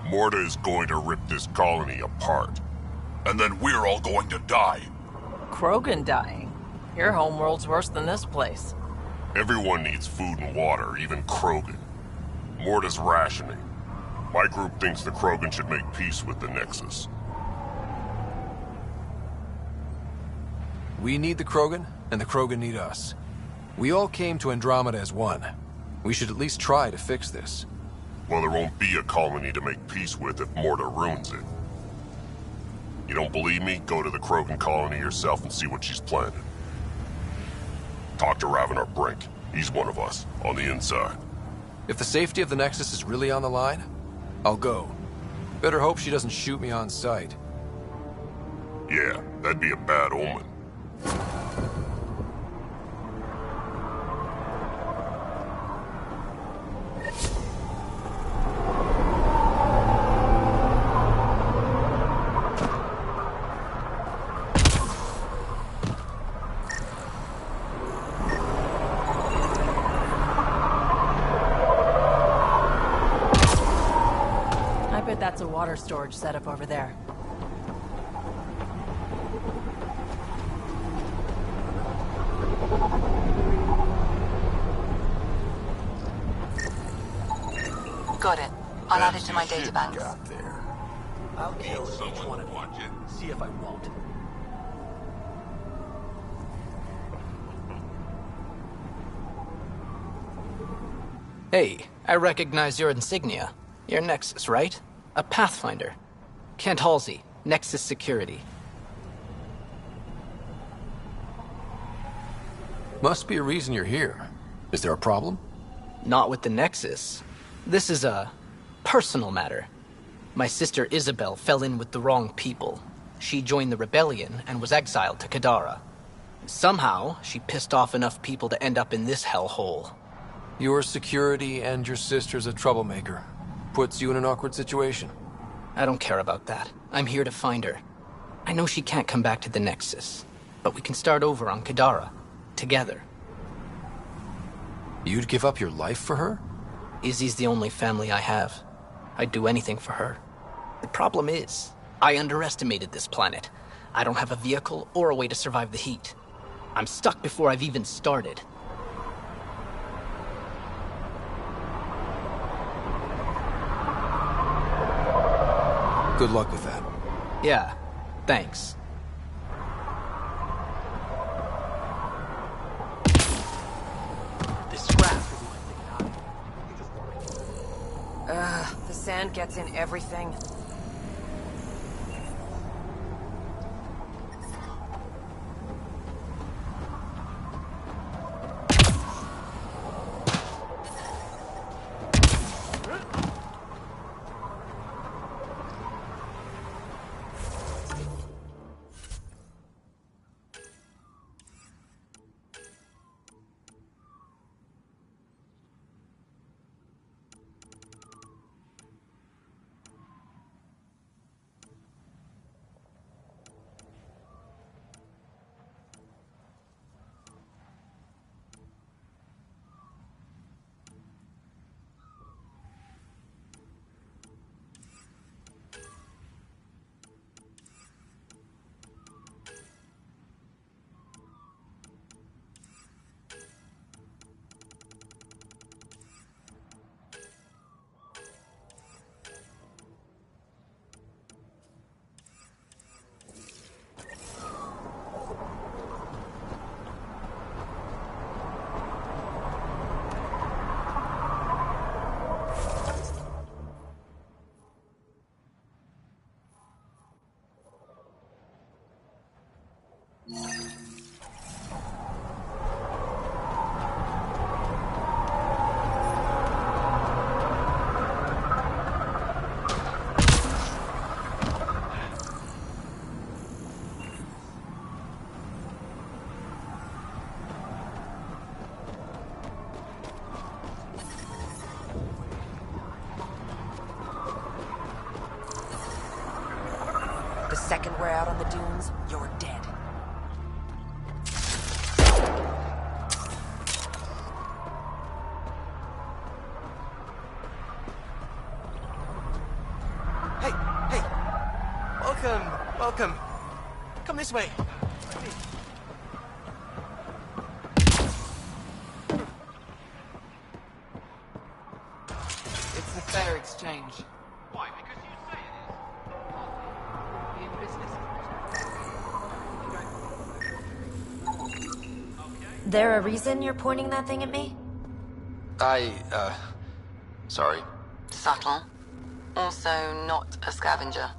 Morta is going to rip this colony apart. And then we're all going to die. Krogan dying? Your homeworld's worse than this place. Everyone needs food and water, even Krogan. Morta's rationing. My group thinks the Krogan should make peace with the Nexus. We need the Krogan, and the Krogan need us. We all came to Andromeda as one. We should at least try to fix this. Well, there won't be a colony to make peace with if Morta ruins it. You don't believe me? Go to the Krogan colony yourself and see what she's planning. Talk to Ravenar Brink. He's one of us, on the inside. If the safety of the Nexus is really on the line, I'll go. Better hope she doesn't shoot me on sight. Yeah, that'd be a bad omen. That's a water storage setup over there. Got it. I'll add it to my databank. I'll kill each one of you. See if I won't. Hey, I recognize your insignia. You're Nexus, right? A Pathfinder. Kent Halsey, Nexus Security. Must be a reason you're here. Is there a problem? Not with the Nexus. This is a personal matter. My sister Isabel fell in with the wrong people. She joined the rebellion and was exiled to Kadara. Somehow, she pissed off enough people to end up in this hellhole. Your security and your sister's a troublemaker. Puts you in an awkward situation. I don't care about that. I'm here to find her. I know she can't come back to the Nexus, but we can start over on Kadara. Together. You'd give up your life for her? Izzy's the only family I have. I'd do anything for her. The problem is, I underestimated this planet. I don't have a vehicle or a way to survive the heat. I'm stuck before I've even started. Good luck with that. Yeah, thanks. This scrap. The sand gets in everything. The second we're out on the dunes, you're dead. Hey! Welcome. Come this way. It's the fair exchange. Why? Because you say it is. There a reason you're pointing that thing at me? Sorry. Subtle. Also not a scavenger.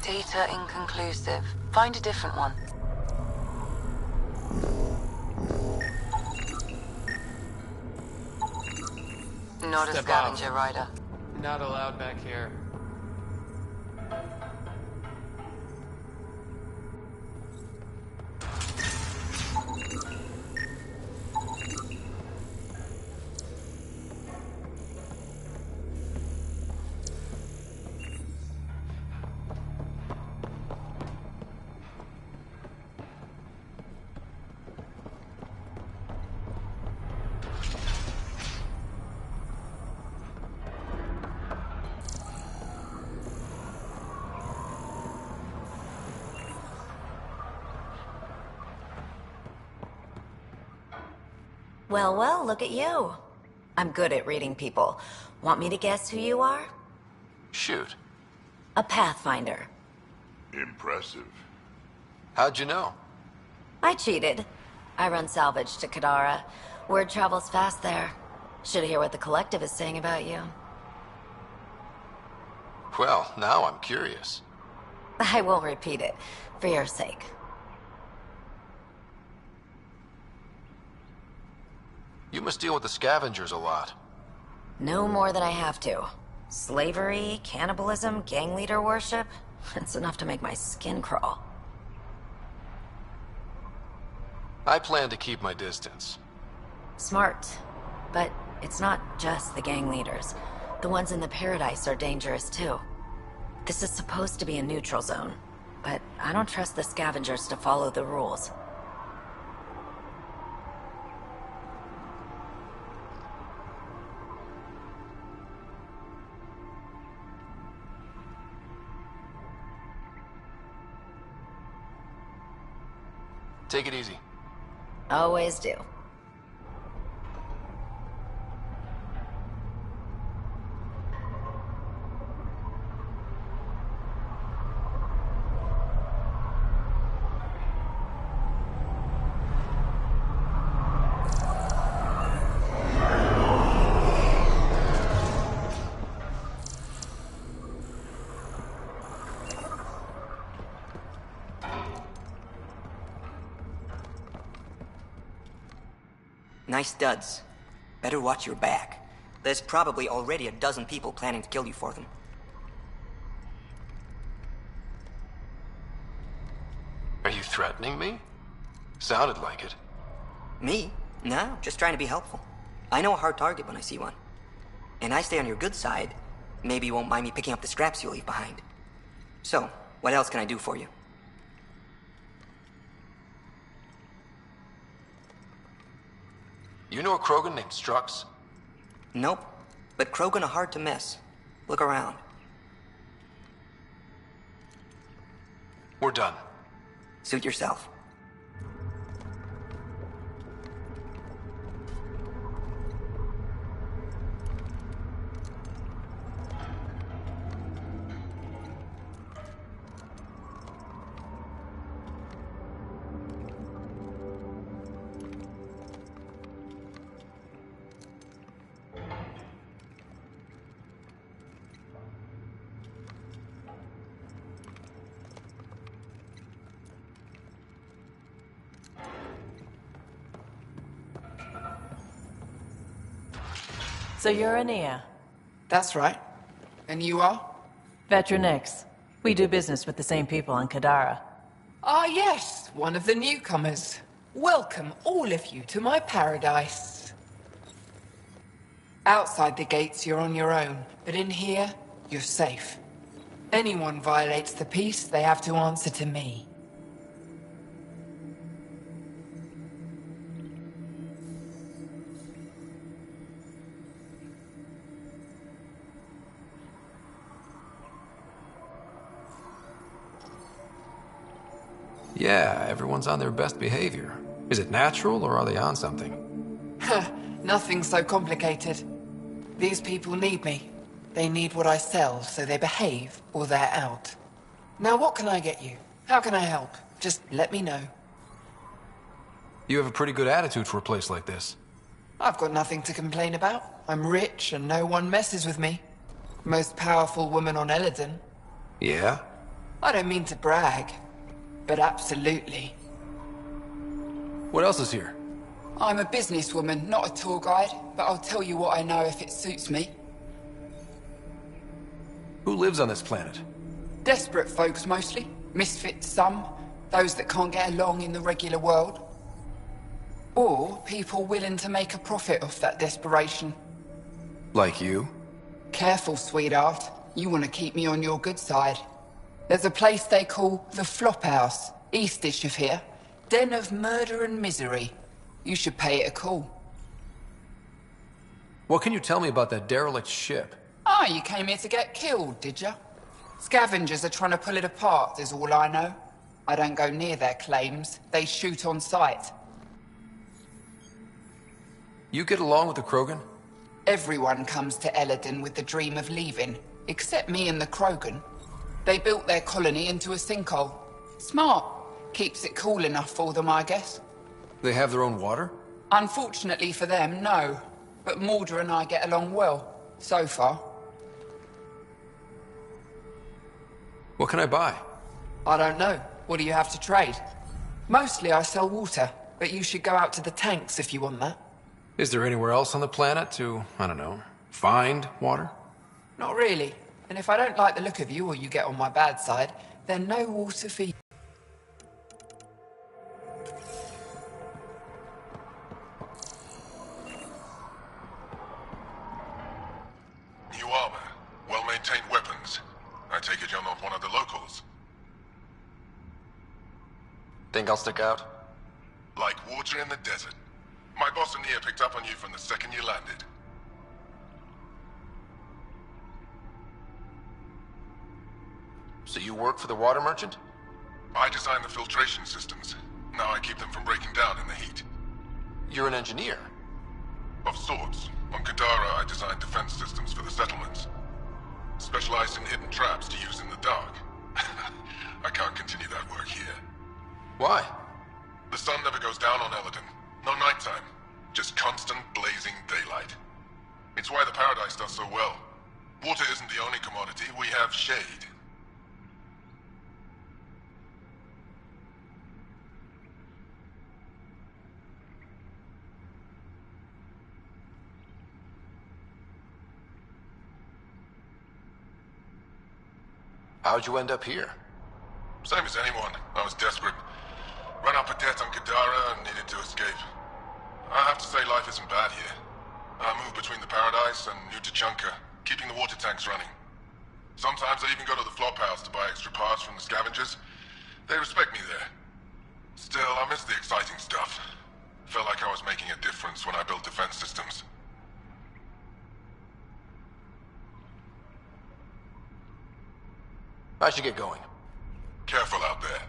Data inconclusive. Find a different one. Not a Step scavenger, off. Ryder. Not allowed back here. Well, look at you. I'm good at reading people. Want me to guess who you are? Shoot. A Pathfinder. Impressive. How'd you know? I cheated. I run salvage to Kadara. Word travels fast there. Should hear what the Collective is saying about you. Well, now I'm curious. I won't repeat it, for your sake. You must deal with the scavengers a lot. No more than I have to. Slavery, cannibalism, gang leader worship. It's enough to make my skin crawl. I plan to keep my distance. Smart. But it's not just the gang leaders. The ones in the Paradise are dangerous too. This is supposed to be a neutral zone, but I don't trust the scavengers to follow the rules. Take it easy. Always do. Nice duds. Better watch your back. There's probably already a dozen people planning to kill you for them. Are you threatening me? Sounded like it. Me? No, just trying to be helpful. I know a hard target when I see one. And I stay on your good side. Maybe you won't mind me picking up the scraps you'll leave behind. So, what else can I do for you? You know a Krogan named Strux? Nope. But Krogan are hard to miss. Look around. We're done. Suit yourself. So you're Ania? That's right. And you are? Veteran X. We do business with the same people on Kadara. Ah, yes, one of the newcomers. Welcome, all of you, to my paradise. Outside the gates, you're on your own, but in here, you're safe. Anyone violates the peace, they have to answer to me. Yeah, everyone's on their best behavior. Is it natural, or are they on something? Nothing so complicated. These people need me. They need what I sell, so they behave, or they're out. Now what can I get you? How can I help? Just let me know. You have a pretty good attitude for a place like this. I've got nothing to complain about. I'm rich and no one messes with me. Most powerful woman on Eladon. Yeah? I don't mean to brag, but absolutely. What else is here? I'm a businesswoman, not a tour guide, but I'll tell you what I know if it suits me. Who lives on this planet? Desperate folks mostly. Misfits some. Those that can't get along in the regular world. Or people willing to make a profit off that desperation. Like you? Careful, sweetheart. You want to keep me on your good side. There's a place they call the Flophouse, eastish of here. Den of murder and misery. You should pay it a call. What can you tell me about that derelict ship? Ah, you came here to get killed, did ya? Scavengers are trying to pull it apart, is all I know. I don't go near their claims. They shoot on sight. You get along with the Krogan? Everyone comes to Eladon with the dream of leaving, except me and the Krogan. They built their colony into a sinkhole. Smart. Keeps it cool enough for them, I guess. They have their own water? Unfortunately for them, no. But Mordor and I get along well, so far. What can I buy? I don't know. What do you have to trade? Mostly I sell water, but you should go out to the tanks if you want that. Is there anywhere else on the planet to, I don't know, find water? Not really. And if I don't like the look of you or you get on my bad side, then no water for you. New armor, well-maintained weapons. I take it you're not one of the locals. Think I'll stick out? Like water in the desert. My boss and Nia picked up on you from the second you landed. So you work for the water merchant? I designed the filtration systems. Now I keep them from breaking down in the heat. You're an engineer? Of sorts. On Kadara, I designed defense systems for the settlements. Specialized in hidden traps to use in the dark. I can't continue that work here. Why? The sun never goes down on Eladon. No nighttime. Just constant blazing daylight. It's why the Paradise does so well. Water isn't the only commodity. We have shade. How'd you end up here? Same as anyone. I was desperate. Ran up a debt on Kadara and needed to escape. I have to say life isn't bad here. I move between the Paradise and New Tuchanka, keeping the water tanks running. Sometimes I even go to the Flophouse to buy extra parts from the scavengers. They respect me there. Still, I miss the exciting stuff. Felt like I was making a difference when I built defense systems. I should get going. Careful out there.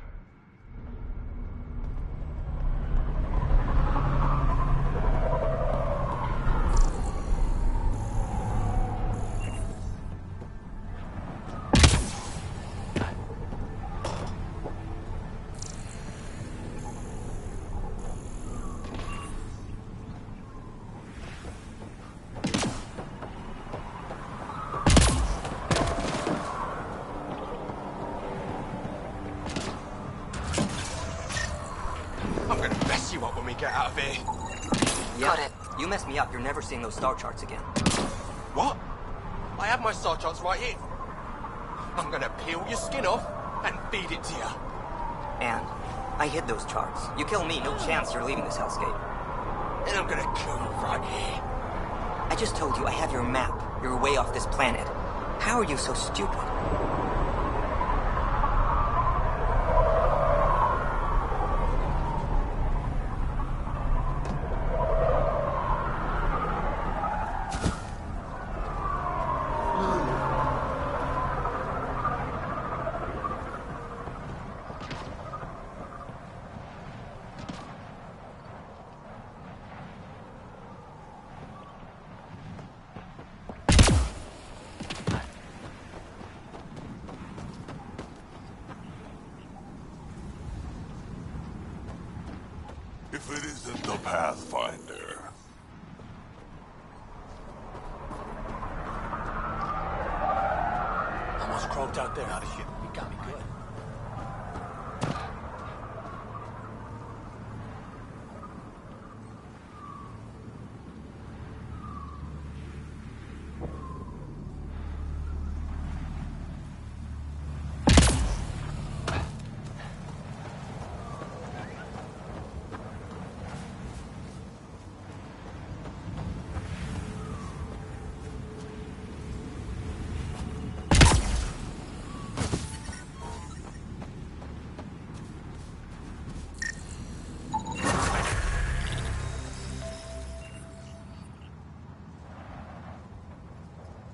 Get out of here. Yeah, got it. You messed me up. You're never seeing those star charts again. What? I have my star charts right here. I'm gonna peel your skin off and feed it to you. And I hid those charts. You kill me, no chance you're leaving this hellscape. And I'm gonna kill you right here. I just told you I have your map. You're way off this planet. How are you so stupid? If it isn't the Pathfinder. Almost croaked out there. Out of shit. You got me good.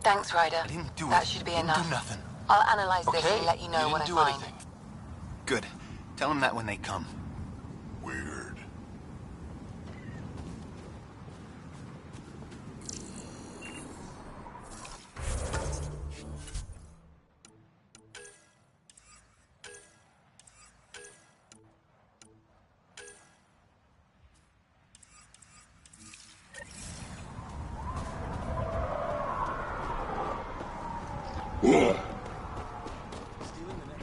Thanks, Ryder. I didn't do that it. should be Didn't enough. do nothing. I'll analyze this Okay? and let you know You what I didn't do find. anything. Good. Tell them that when they come. Weird.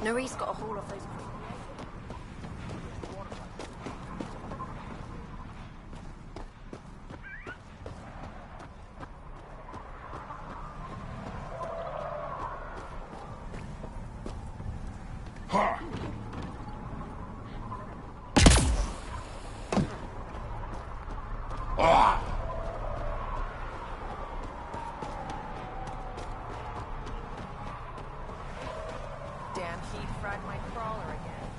Nerys got a haul of those. Damn heat fried my crawler again.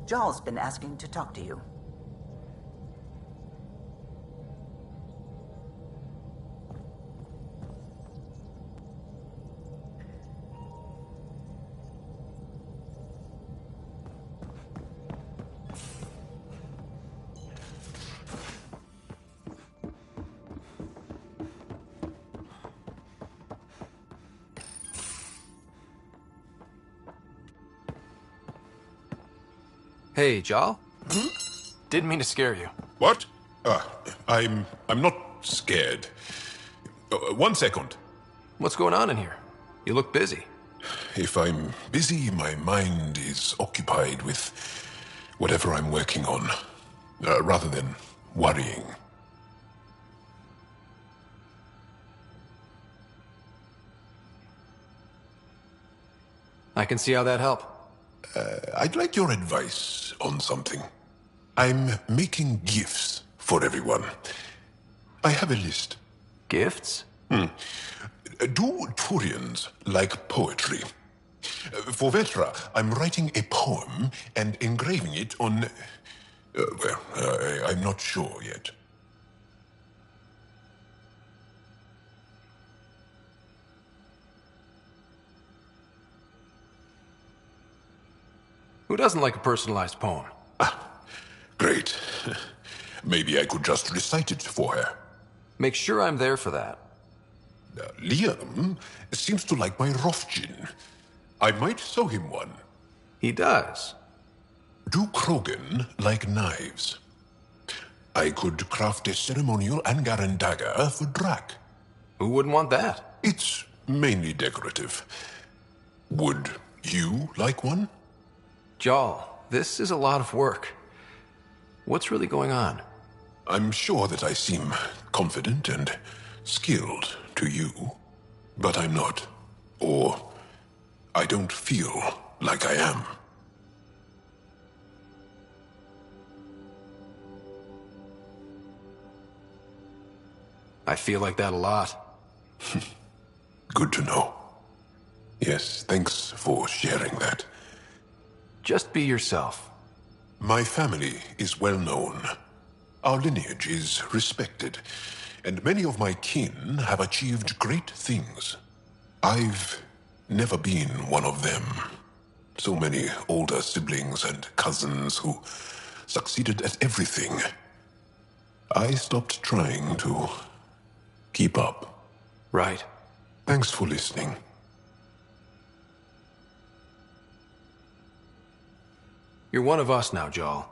Jarl's been asking to talk to you. Hey, Jarl? Didn't mean to scare you. What? I'm not scared. 1 second. What's going on in here? You look busy. If I'm busy, my mind is occupied with whatever I'm working on, rather than worrying. I can see how that'd help. I'd like your advice on something. I'm making gifts for everyone. I have a list. Gifts? Do Turians like poetry? For Vetra, I'm writing a poem and engraving it on... I'm not sure yet. Who doesn't like a personalized poem? Great. Maybe I could just recite it for her. Make sure I'm there for that. Liam seems to like my Rofgin. I might sew him one. He does. Do Krogan like knives? I could craft a ceremonial Angaran dagger for Drac. Who wouldn't want that? It's mainly decorative. Would you like one? Jarl, this is a lot of work. What's really going on? I'm sure that I seem confident and skilled to you, but I'm not. Or I don't feel like I am. I feel like that a lot. Good to know. Yes, thanks for sharing that. Just be yourself. My family is well known. Our lineage is respected, and many of my kin have achieved great things. I've never been one of them. So many older siblings and cousins who succeeded at everything. I stopped trying to keep up. Right. Thanks for listening. You're one of us now, Jarl.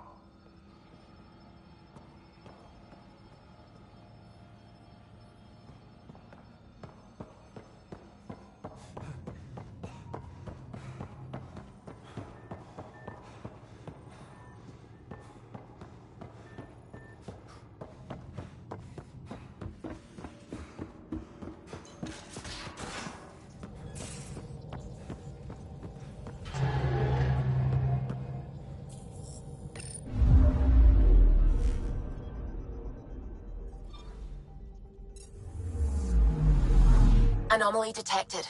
Anomaly detected.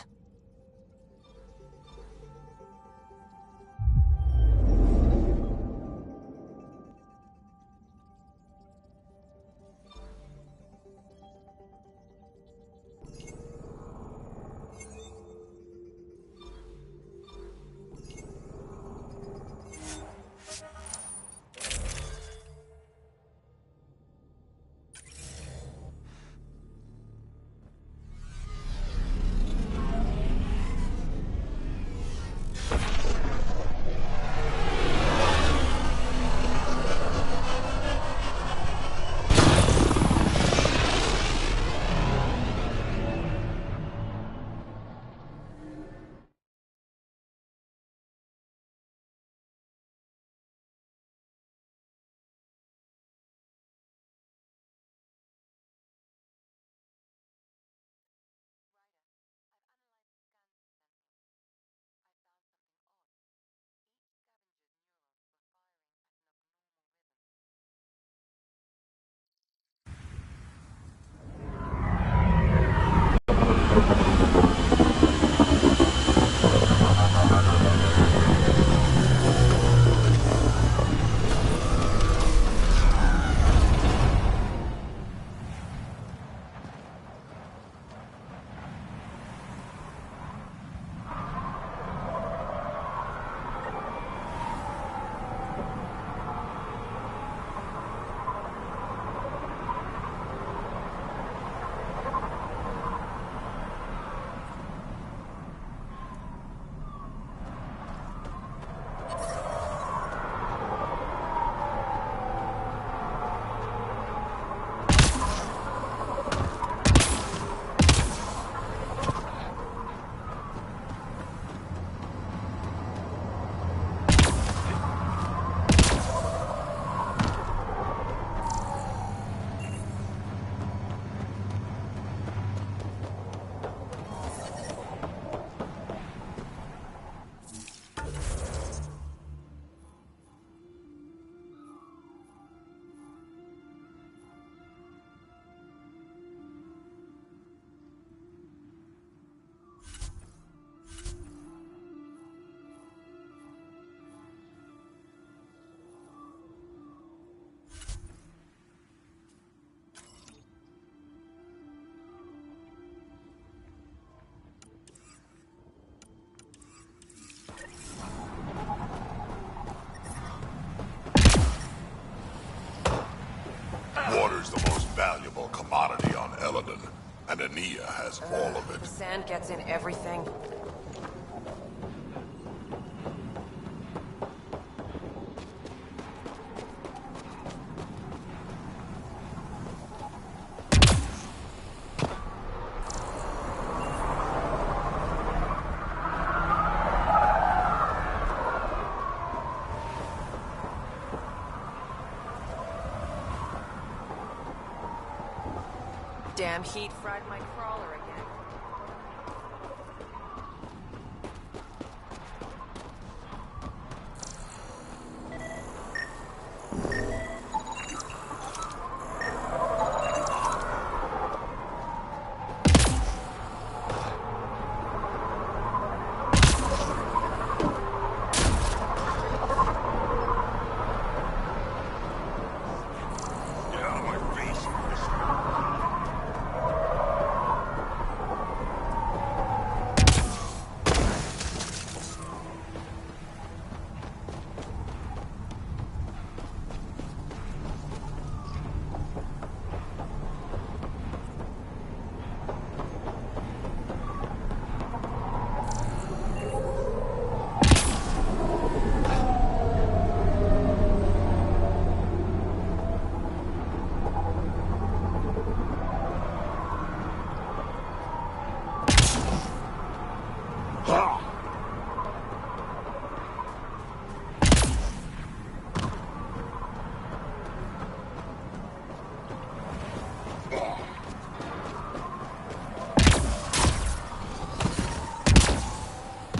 Nia has all of it. The sand gets in everything. Damn heat fried my crawler again.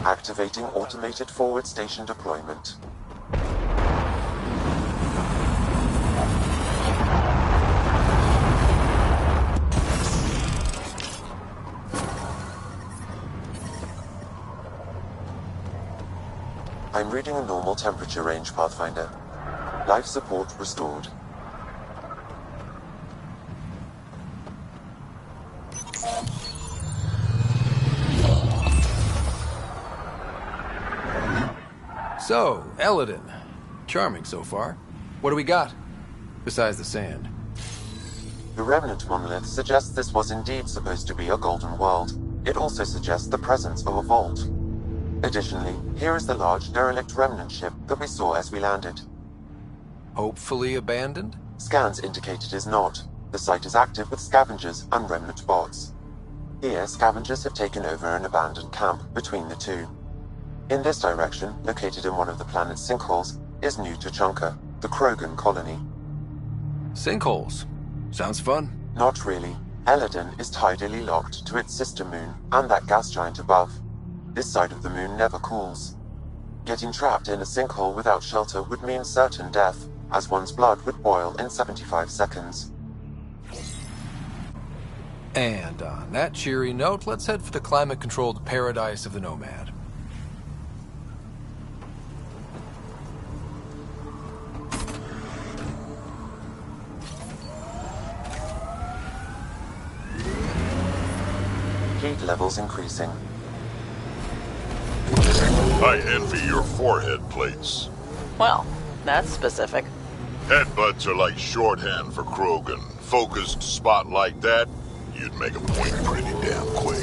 Activating automated forward station deployment. I'm reading a normal temperature range, Pathfinder. Life support restored. So, Eladin. Charming so far. What do we got? Besides the sand. The Remnant monolith suggests this was indeed supposed to be a golden world. It also suggests the presence of a vault. Additionally, here is the large derelict Remnant ship that we saw as we landed. Hopefully abandoned? Scans indicate it is not. The site is active with scavengers and Remnant bots. Here, scavengers have taken over an abandoned camp between the two. In this direction, located in one of the planet's sinkholes, is New Tuchanka, the Krogan colony. Sinkholes? Sounds fun. Not really. Eladin is tidally locked to its sister moon and that gas giant above. This side of the moon never cools. Getting trapped in a sinkhole without shelter would mean certain death, as one's blood would boil in 75 seconds. And on that cheery note, let's head for the climate-controlled paradise of the Nomad. Heat levels increasing. I envy your forehead plates. Well, that's specific. Headbutts are like shorthand for Krogan. Focused spot like that, you'd make a point pretty damn quick.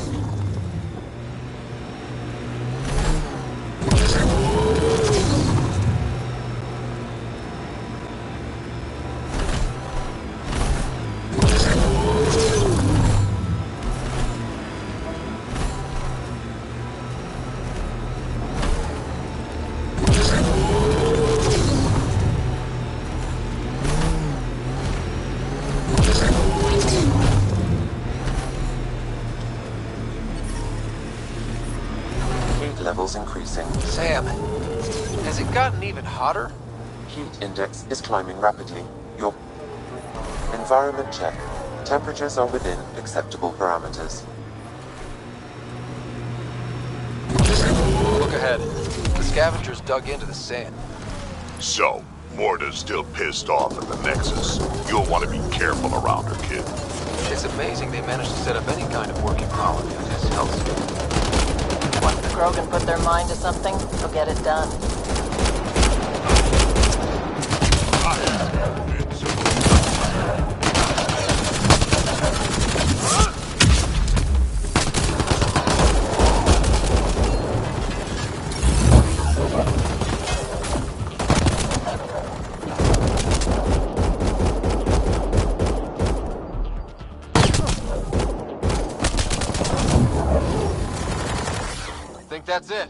Levels increasing. Sam, has it gotten even hotter? Heat index is climbing rapidly. Your environment check. Temperatures are within acceptable parameters. Look ahead. The scavengers dug into the sand. So, Morta's still pissed off at the Nexus. You'll want to be careful around her, kid. It's amazing they managed to set up any kind of working colony on this hellscape. Once the Krogan put their mind to something, they'll get it done. think that's it.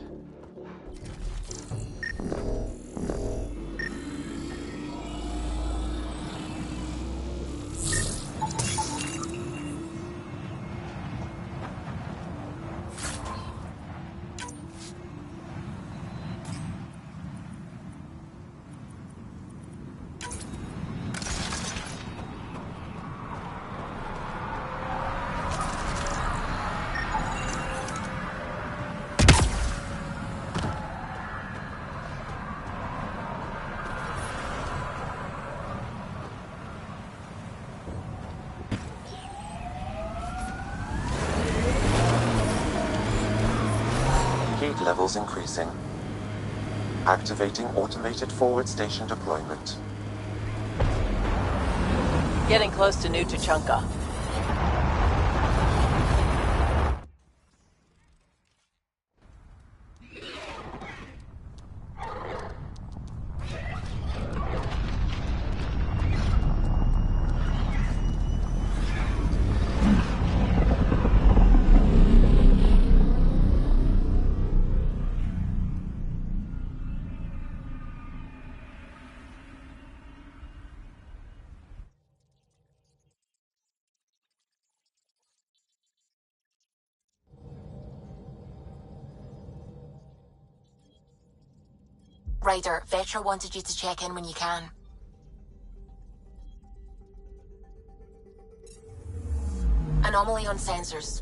Levels increasing. Activating automated forward station deployment. Getting close to New Tuchanka. Ryder, Vetra wanted you to check in when you can. Anomaly on sensors.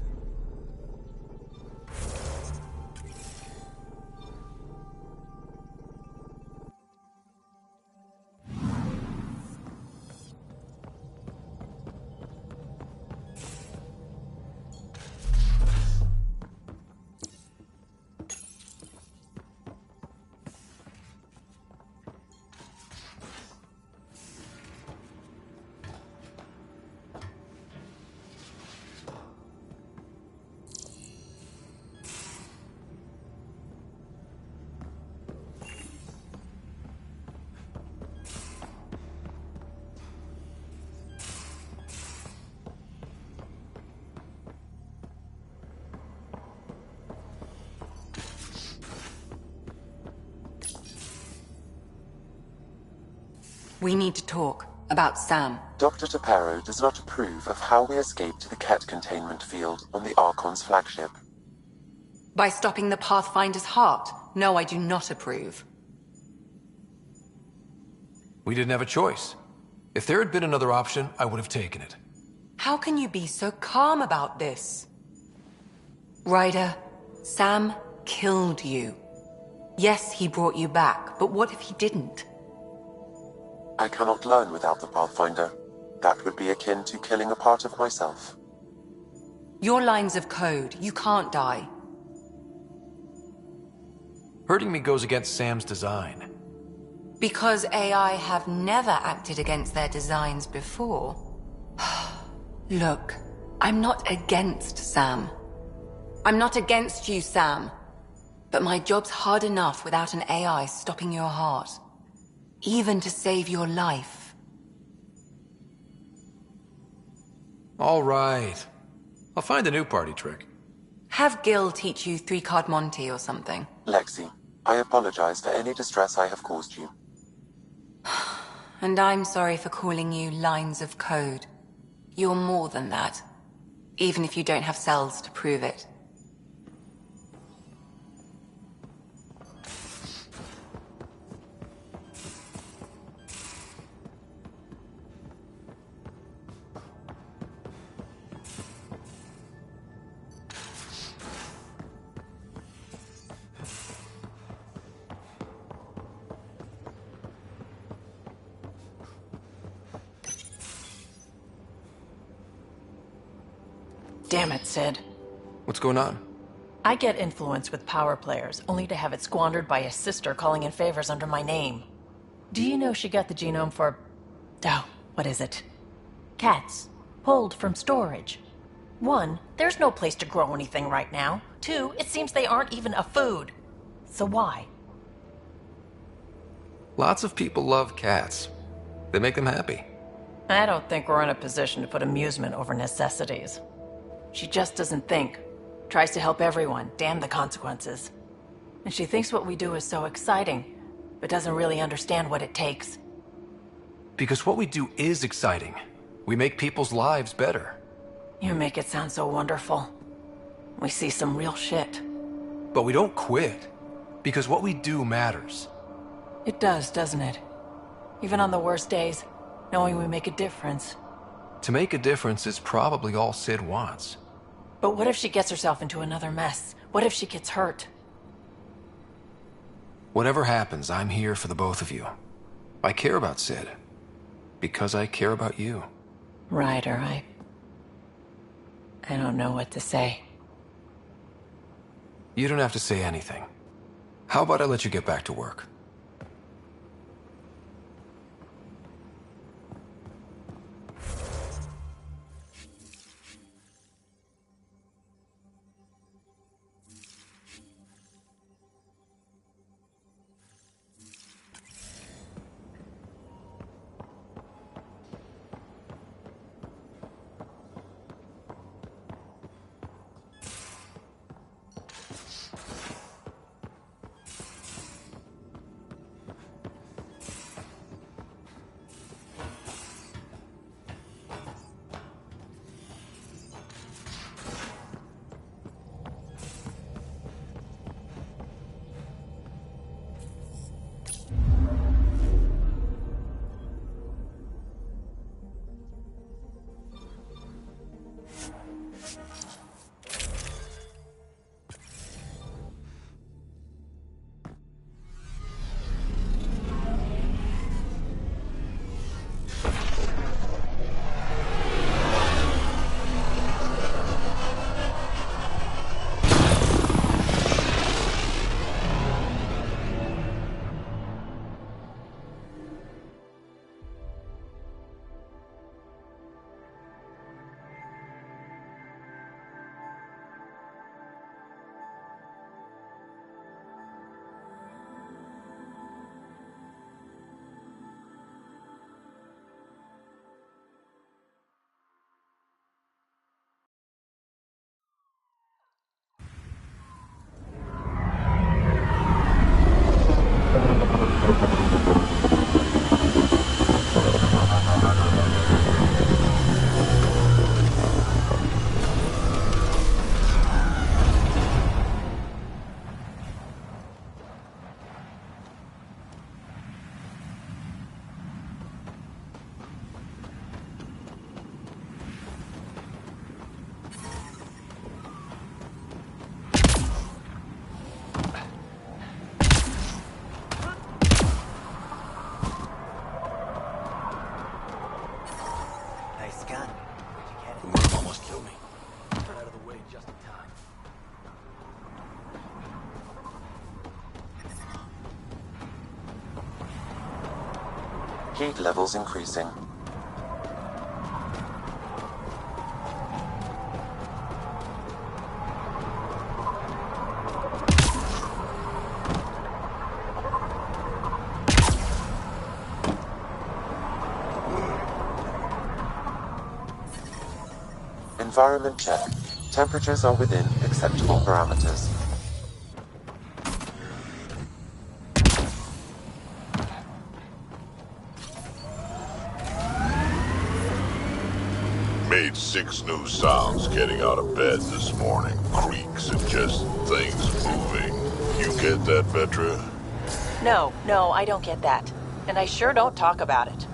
We need to talk about Sam. Dr. Taparo does not approve of how we escaped the Ket containment field on the Archon's flagship. By stopping the Pathfinder's heart? No, I do not approve. We didn't have a choice. If there had been another option, I would have taken it. How can you be so calm about this? Ryder, Sam killed you. Yes, he brought you back, but what if he didn't? I cannot learn without the Pathfinder. That would be akin to killing a part of myself. Your lines of code, you can't die. Hurting me goes against Sam's design. Because AI have never acted against their designs before. Look, I'm not against Sam. I'm not against you, Sam. But my job's hard enough without an AI stopping your heart. Even to save your life. All right. I'll find a new party trick. Have Gil teach you 3-card Monty or something. Lexi, I apologize for any distress I have caused you. And I'm sorry for calling you lines of code. You're more than that. Even if you don't have cells to prove it. Damn it, Sid. What's going on? I get influence with power players, only to have it squandered by a sister calling in favors under my name. Do you know she got the genome for... oh, what is it? Cats. Pulled from storage. 1, there's no place to grow anything right now. 2, it seems they aren't even a food. So why? Lots of people love cats. They make them happy. I don't think we're in a position to put amusement over necessities. She just doesn't think. Tries to help everyone, damn the consequences. And she thinks what we do is so exciting, but doesn't really understand what it takes. Because what we do is exciting. We make people's lives better. You make it sound so wonderful. We see some real shit. But we don't quit. Because what we do matters. It does, doesn't it? Even on the worst days, knowing we make a difference. To make a difference is probably all Sid wants. But what if she gets herself into another mess? What if she gets hurt? Whatever happens, I'm here for the both of you. I care about Sid. Because I care about you. Ryder, I don't know what to say. You don't have to say anything. How about I let you get back to work? Heat levels increasing. Environment check. Temperatures are within acceptable parameters. Made 6 new sounds getting out of bed this morning. Creaks and just things moving. You get that, Vetra? No, I don't get that. And I sure don't talk about it.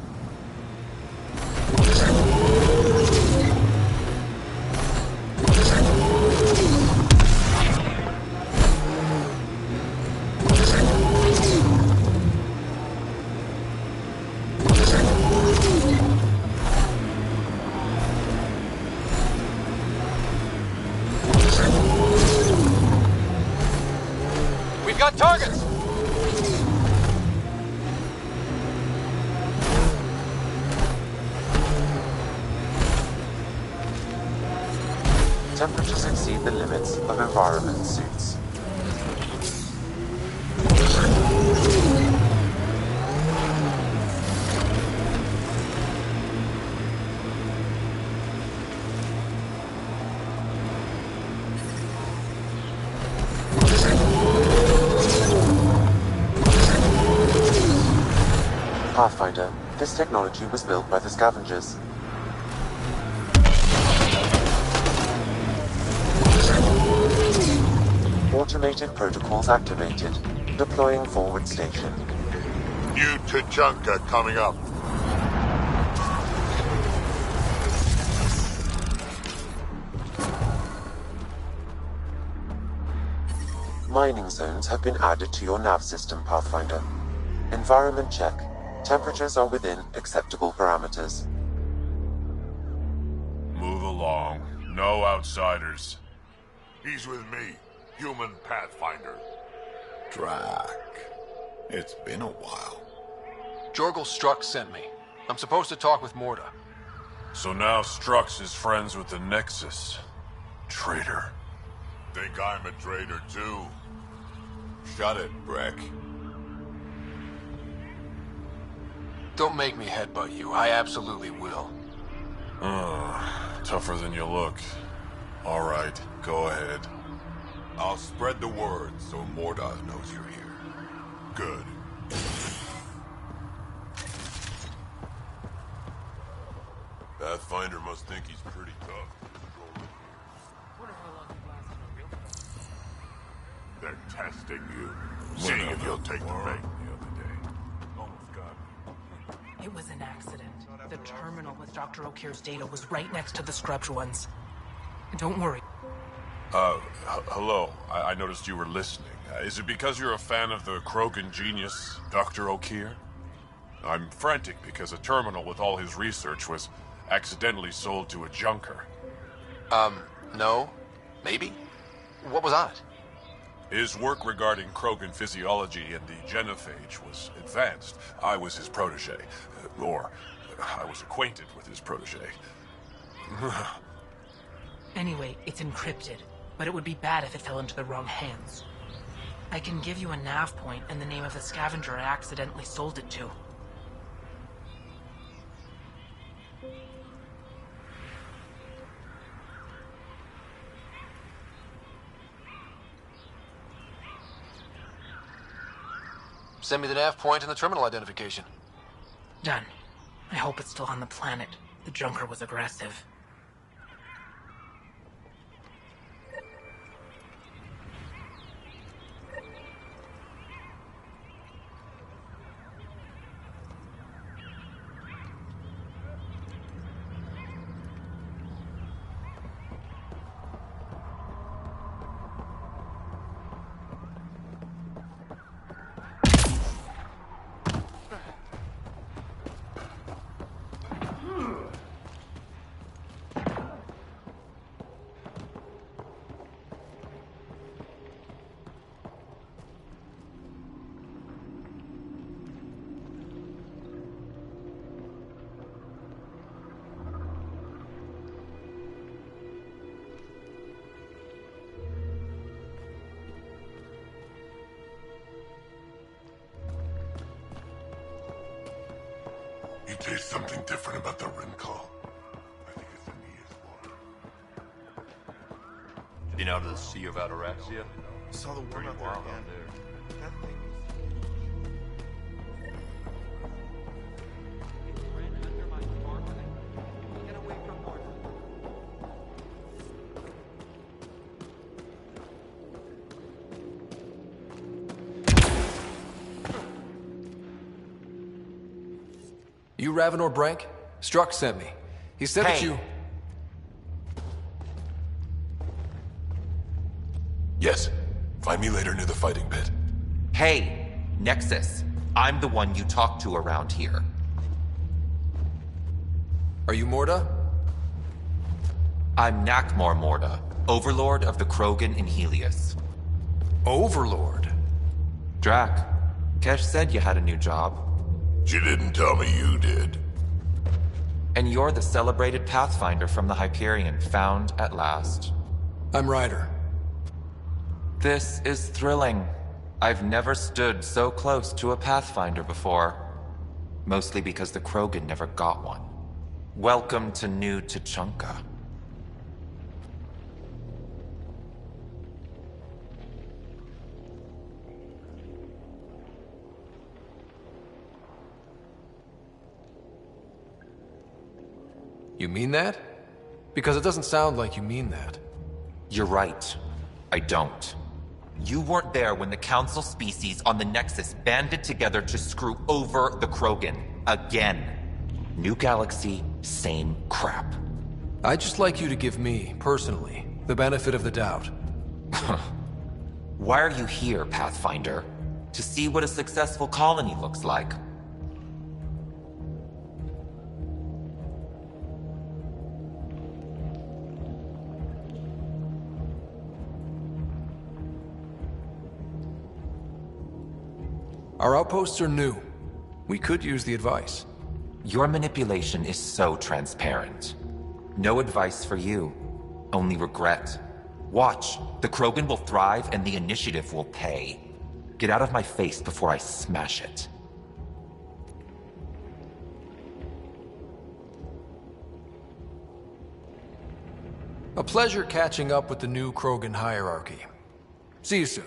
We've got targets! Temperatures exceed the limits of environment suits. Pathfinder, this technology was built by the Scavengers. Automated protocols activated. Deploying forward station. New Tuchanka coming up. Mining zones have been added to your nav system, Pathfinder. Environment check. Temperatures are within acceptable parameters. Move along. No outsiders. He's with me, human Pathfinder. Drac. It's been a while. Jorgel Strux sent me. I'm supposed to talk with Morda. So now Strux is friends with the Nexus. Traitor. Think I'm a traitor too. Shut it, Breck. Don't make me headbutt you. I absolutely will. Tougher than you look. All right, go ahead. I'll spread the word so Morda knows you're here. Good. Pathfinder must think he's pretty tough. They're testing you, seeing if you'll take the bait. It was an accident. The terminal with Dr. Okeer's data was right next to the scrubbed ones. Don't worry. Hello. I noticed you were listening. Is it because you're a fan of the Krogan genius, Dr. Okeer? I'm frantic because a terminal with all his research was accidentally sold to a junker. No. Maybe? What was on it? His work regarding Krogan physiology and the genophage was advanced. I was his protege. Or, I was acquainted with his protege. Anyway, it's encrypted, but it would be bad if it fell into the wrong hands. I can give you a nav point and the name of the scavenger I accidentally sold it to. Send me the nav point and the terminal identification. Done. I hope it's still on the planet. The junker was aggressive. You taste something different about the Rimcall. I think it's the Nea's water. Been out of the Sea of Ataraxia? Saw the Pretty one out there wild again. out there. That thing You Ravenor Brank? Strux sent me. He said that you... Yes. Find me later near the fighting pit. Hey, Nexus. I'm the one you talk to around here. Are you Morda? I'm Nakmor Morda, Overlord of the Krogan in Helios. Overlord? Drac, Kesh said you had a new job. She didn't tell me you did. And you're the celebrated Pathfinder from the Hyperion, found at last. I'm Ryder. This is thrilling. I've never stood so close to a Pathfinder before. Mostly because the Krogan never got one. Welcome to New Tuchanka. You mean that? Because it doesn't sound like you mean that. You're right. I don't. You weren't there when the Council species on the Nexus banded together to screw over the Krogan. Again. New galaxy, same crap. I'd just like you to give me, personally, the benefit of the doubt. Why are you here, Pathfinder? To see what a successful colony looks like. Our outposts are new. We could use the advice. Your manipulation is so transparent. No advice for you. Only regret. Watch. The Krogan will thrive and the initiative will pay. Get out of my face before I smash it. A pleasure catching up with the new Krogan hierarchy. See you soon.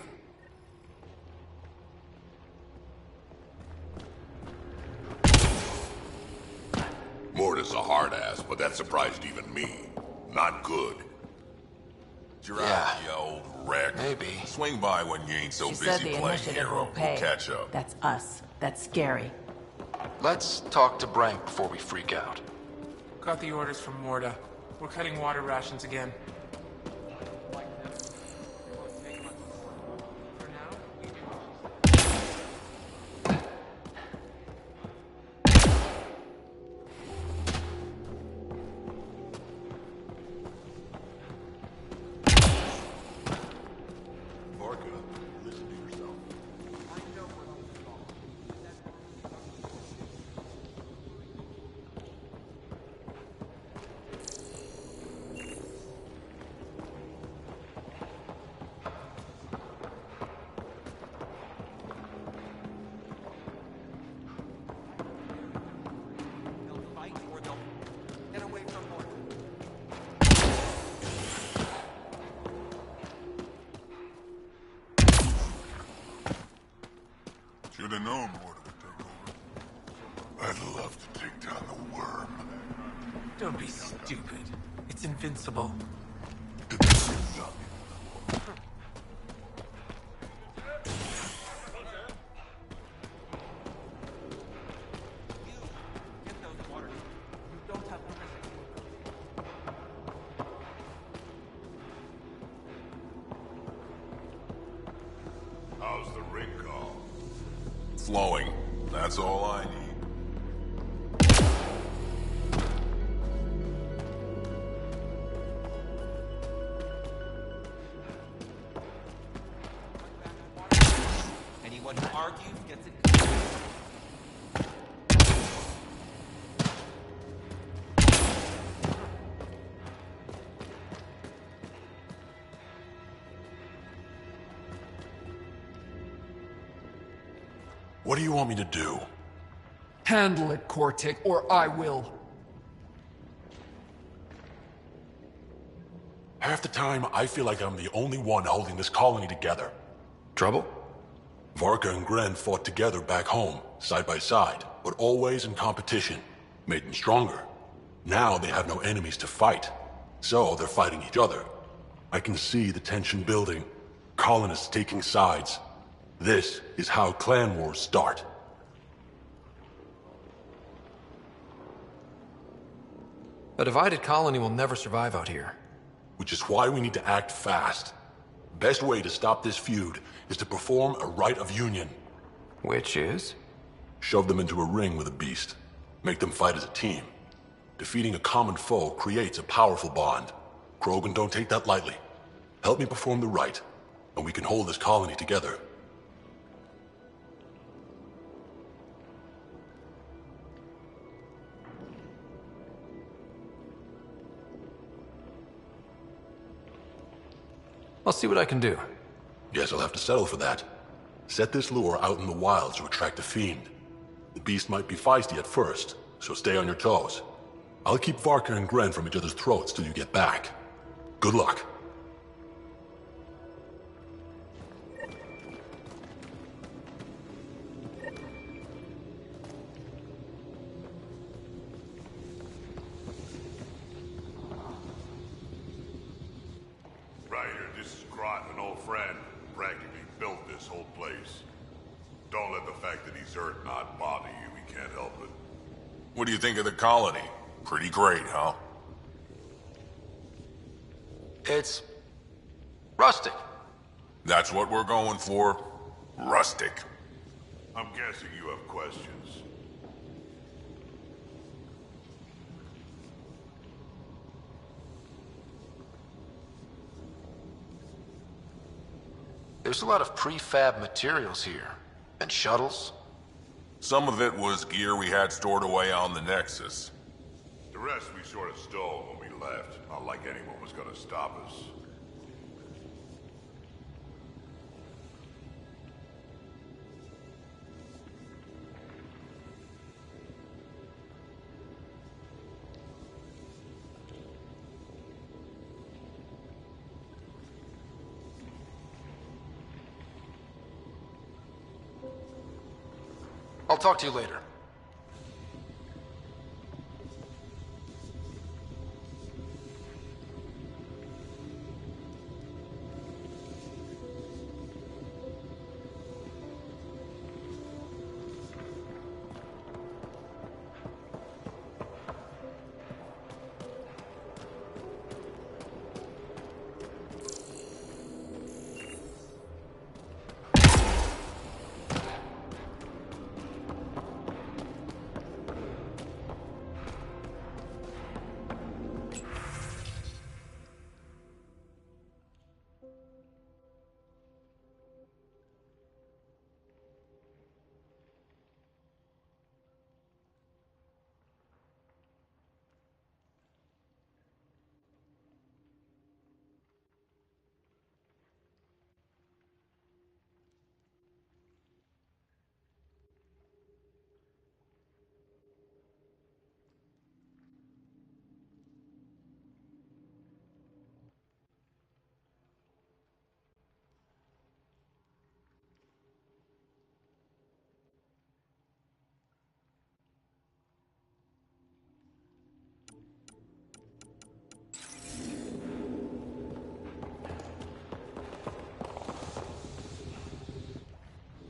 Morta's a hard ass, but that surprised even me. Not good. Yeah, you old wreck. Maybe. Swing by when you ain't so She busy said the playing initiative hero. will pay. We'll catch up. That's us. That's scary. Let's talk to Brank before we freak out. Got the orders from Morta. We're cutting water rations again. Should have known Morta would take over. I'd love to take down the worm. Don't be stupid. It's invincible. How's the ring call? Flowing. That's all I need. Anyone who argues gets it. What do you want me to do? Handle it, Cortic, or I will. Half the time, I feel like I'm the only one holding this colony together. Trouble? Varka and Gren fought together back home, side by side, but always in competition. Made them stronger. Now they have no enemies to fight, so they're fighting each other. I can see the tension building, colonists taking sides. This is how clan wars start. A divided colony will never survive out here. Which is why we need to act fast. Best way to stop this feud is to perform a rite of union. Which is? Shove them into a ring with a beast. Make them fight as a team. Defeating a common foe creates a powerful bond. Krogan don't take that lightly. Help me perform the rite, and we can hold this colony together. I'll see what I can do. Guess I'll have to settle for that. Set this lure out in the wilds to attract a fiend. The beast might be feisty at first, so stay on your toes. I'll keep Varka and Gren from each other's throats till you get back. Good luck. friend practically built this whole place. Don't let the fact that he's Earth not bother you. He can't help it. What do you think of the colony? Pretty great, huh? It's rustic. That's what we're going for. Rustic. I'm guessing you have questions. There's a lot of prefab materials here. And shuttles. Some of it was gear we had stored away on the Nexus. The rest we sort of stole when we left. Not like anyone was gonna stop us. I'll talk to you later.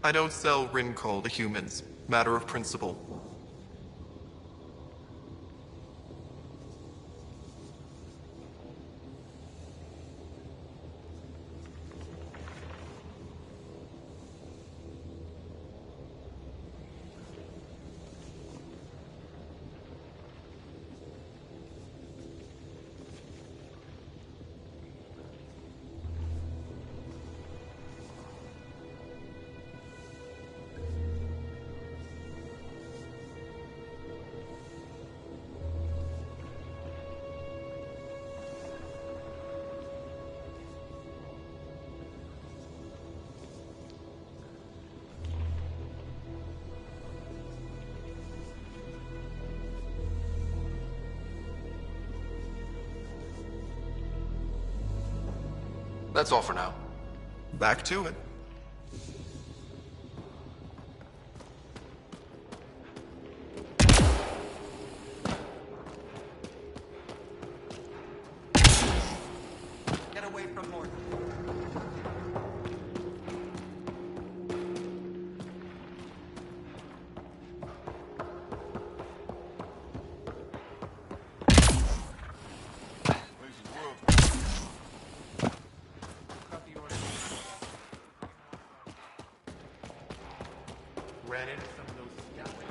I don't sell Rincoal to humans. Matter of principle. That's all for now. Back to it. Get away from Morton. Ran into some of those scouts.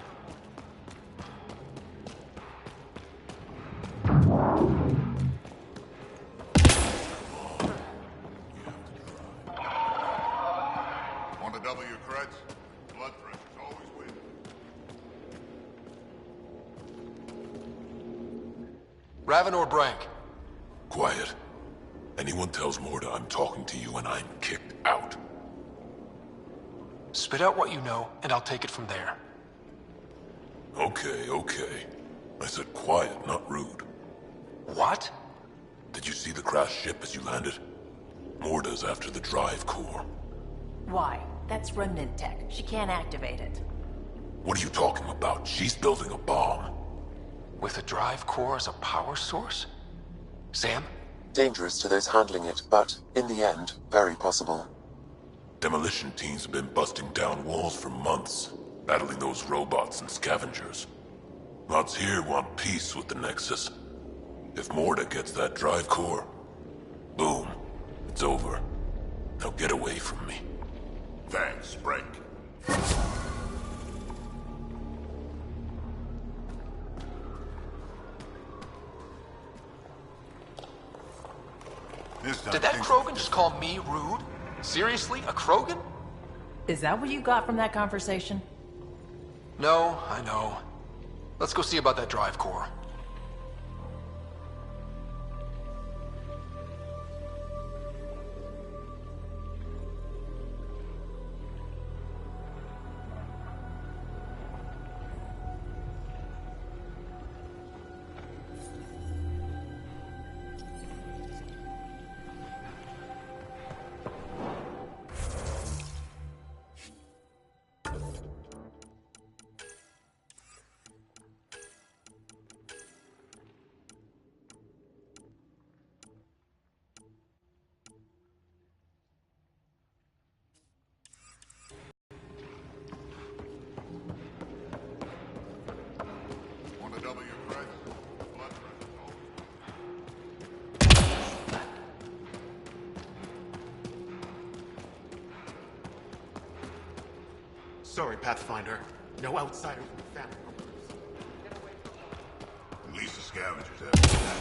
Want to double your creds? Blood pressure's always win. Raven or Brank? Quiet. Anyone tells Morta I'm talking to you and I'm kicked out. Spit out what you know, and I'll take it from there. Okay, okay. I said quiet, not rude. What? Did you see the crashed ship as you landed? Morta's after the drive core. Why? That's remnant tech. She can't activate it. What are you talking about? She's building a bomb. With a drive core as a power source? Sam, Dangerous to those handling it, but, in the end, very possible. Demolition teams have been busting down walls for months, battling those robots and scavengers. Lots here want peace with the Nexus. If Morta gets that drive core, boom, it's over. Now get away from me. Thanks, Frank. Did that Krogan just call me rude? Seriously? A Krogan? Is that what you got from that conversation? No, I know. Let's go see about that drive core. Sorry, Pathfinder. No outsiders in the family. At least the scavengers have that.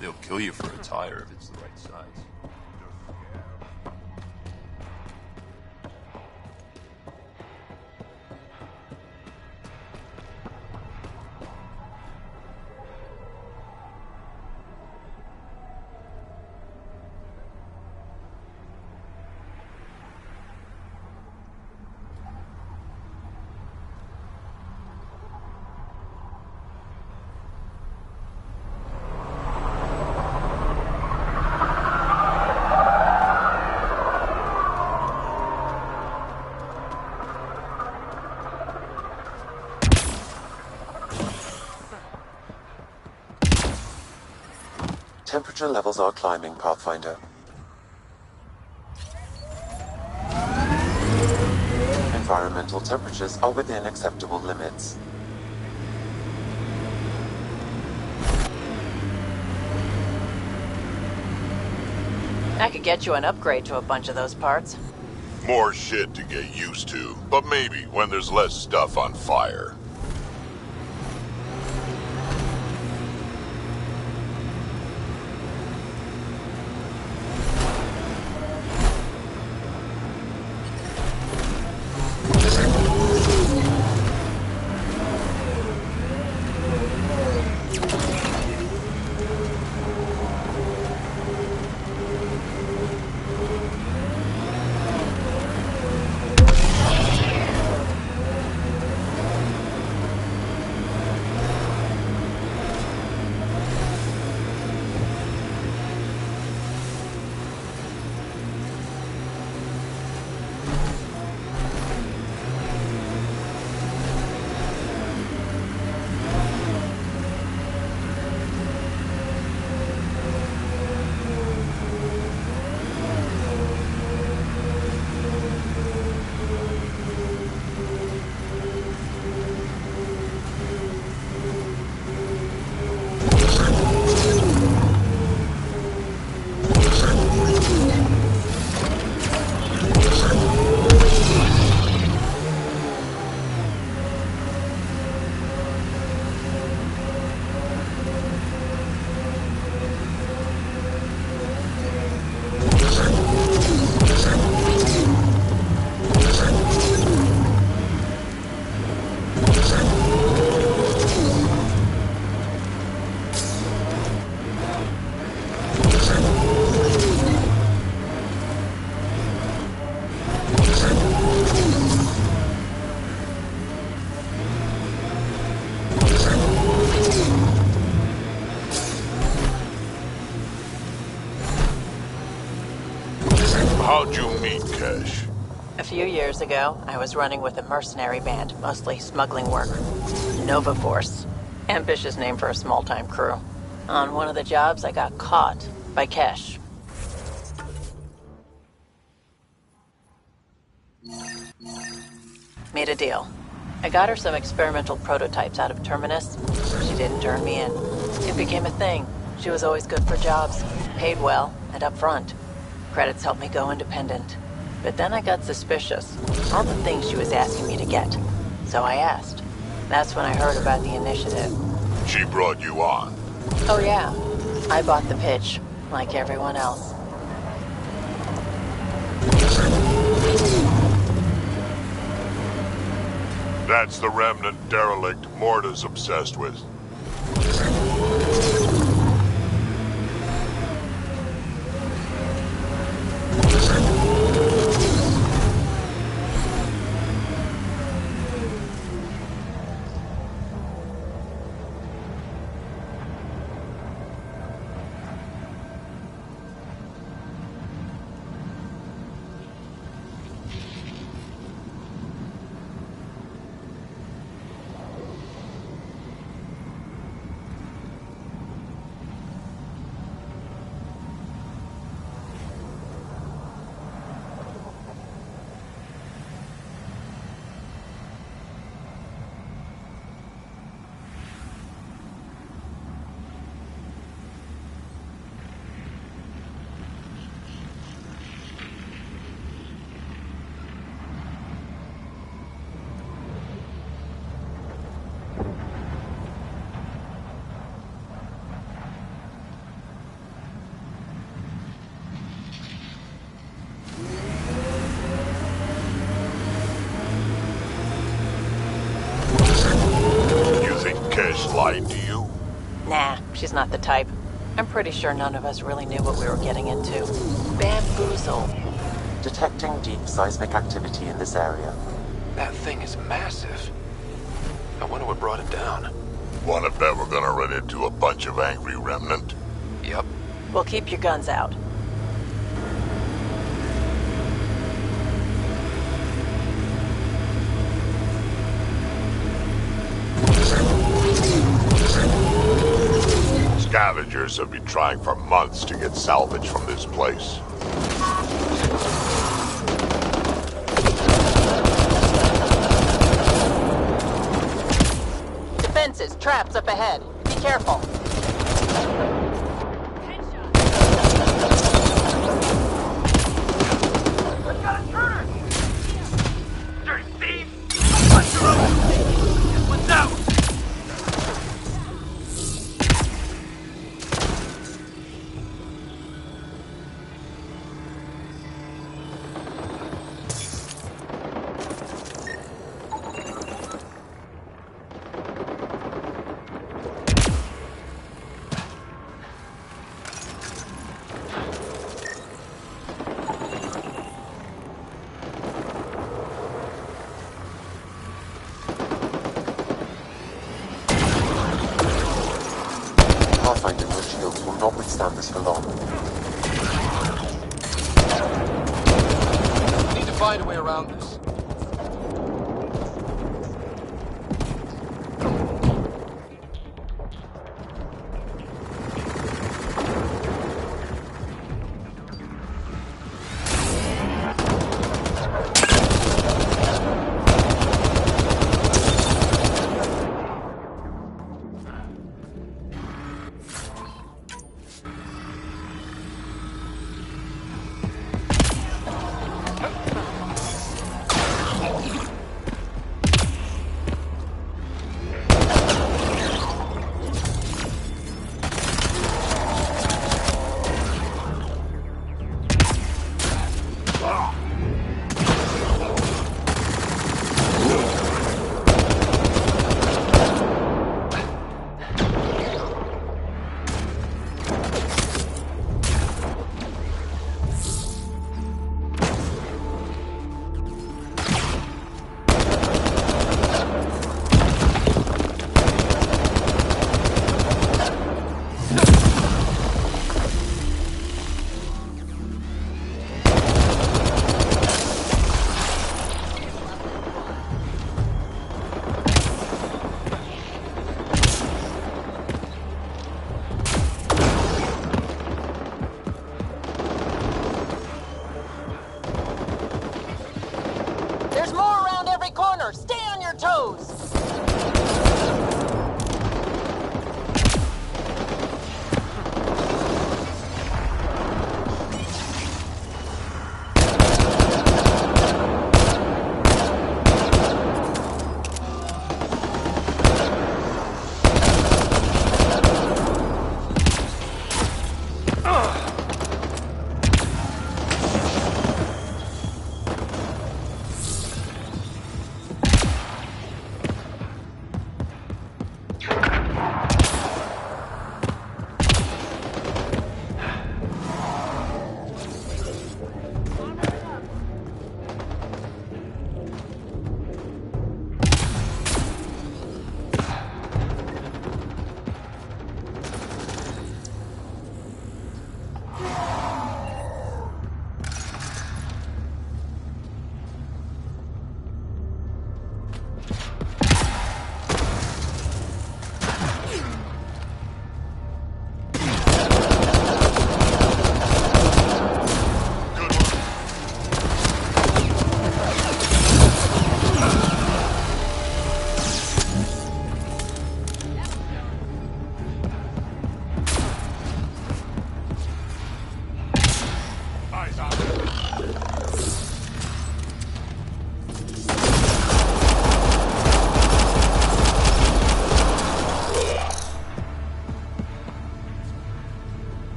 They'll kill you for a tire if it's the right size. Temperature levels are climbing, Pathfinder. Environmental temperatures are within acceptable limits. I could get you an upgrade to a bunch of those parts. More shit to get used to, but maybe when there's less stuff on fire. How'd you meet Cash? A few years ago, I was running with a mercenary band, mostly smuggling work. Nova Force. Ambitious name for a small-time crew. On one of the jobs, I got caught by Kesh. Made a deal. I got her some experimental prototypes out of Terminus. She didn't turn me in. It became a thing. She was always good for jobs, paid well, and upfront. Credits helped me go independent. But then I got suspicious. All the things she was asking me to get. So I asked. That's when I heard about the initiative. She brought you on. Oh yeah. I bought the pitch, like everyone else. That's the remnant derelict Morta's obsessed with. Lied to you? Nah, she's not the type. I'm pretty sure none of us really knew what we were getting into. Bamboozle. Detecting deep seismic activity in this area. That thing is massive. I wonder what brought it down. Wanna bet we're gonna run into a bunch of angry remnant? Yep. Well, keep your guns out. Scavengers have been trying for months to get salvage from this place. Defenses, traps up ahead. Be careful. I've got a intruder! Dirty thief! Watch your own! This one's out! Pathfinder, your shields will not withstand this for long. We need to find a way around this.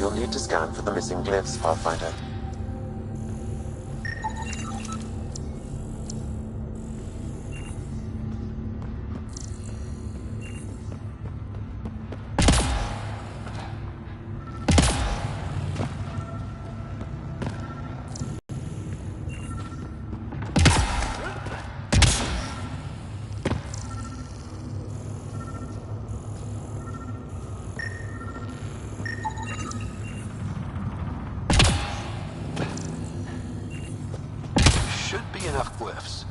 you'll need to scan for the missing glyphs, Pathfinder. Should be enough glyphs.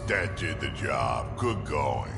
That did the job. Good going.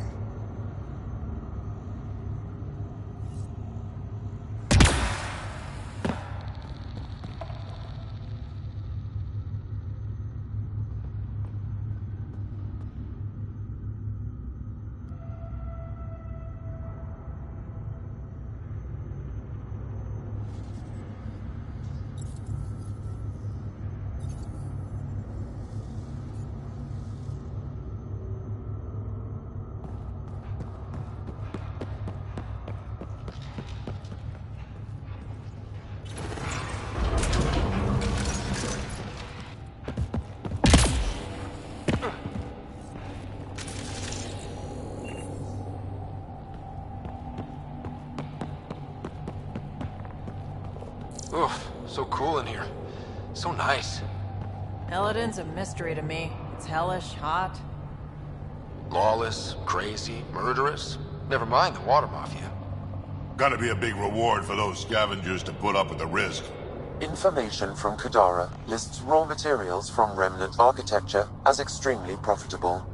Oof, so cool in here. So nice. Elodin's a mystery to me. It's hellish, hot. Lawless, crazy, murderous. Never mind the water mafia. Gotta be a big reward for those scavengers to put up with the risk. Information from Kadara lists raw materials from Remnant architecture as extremely profitable.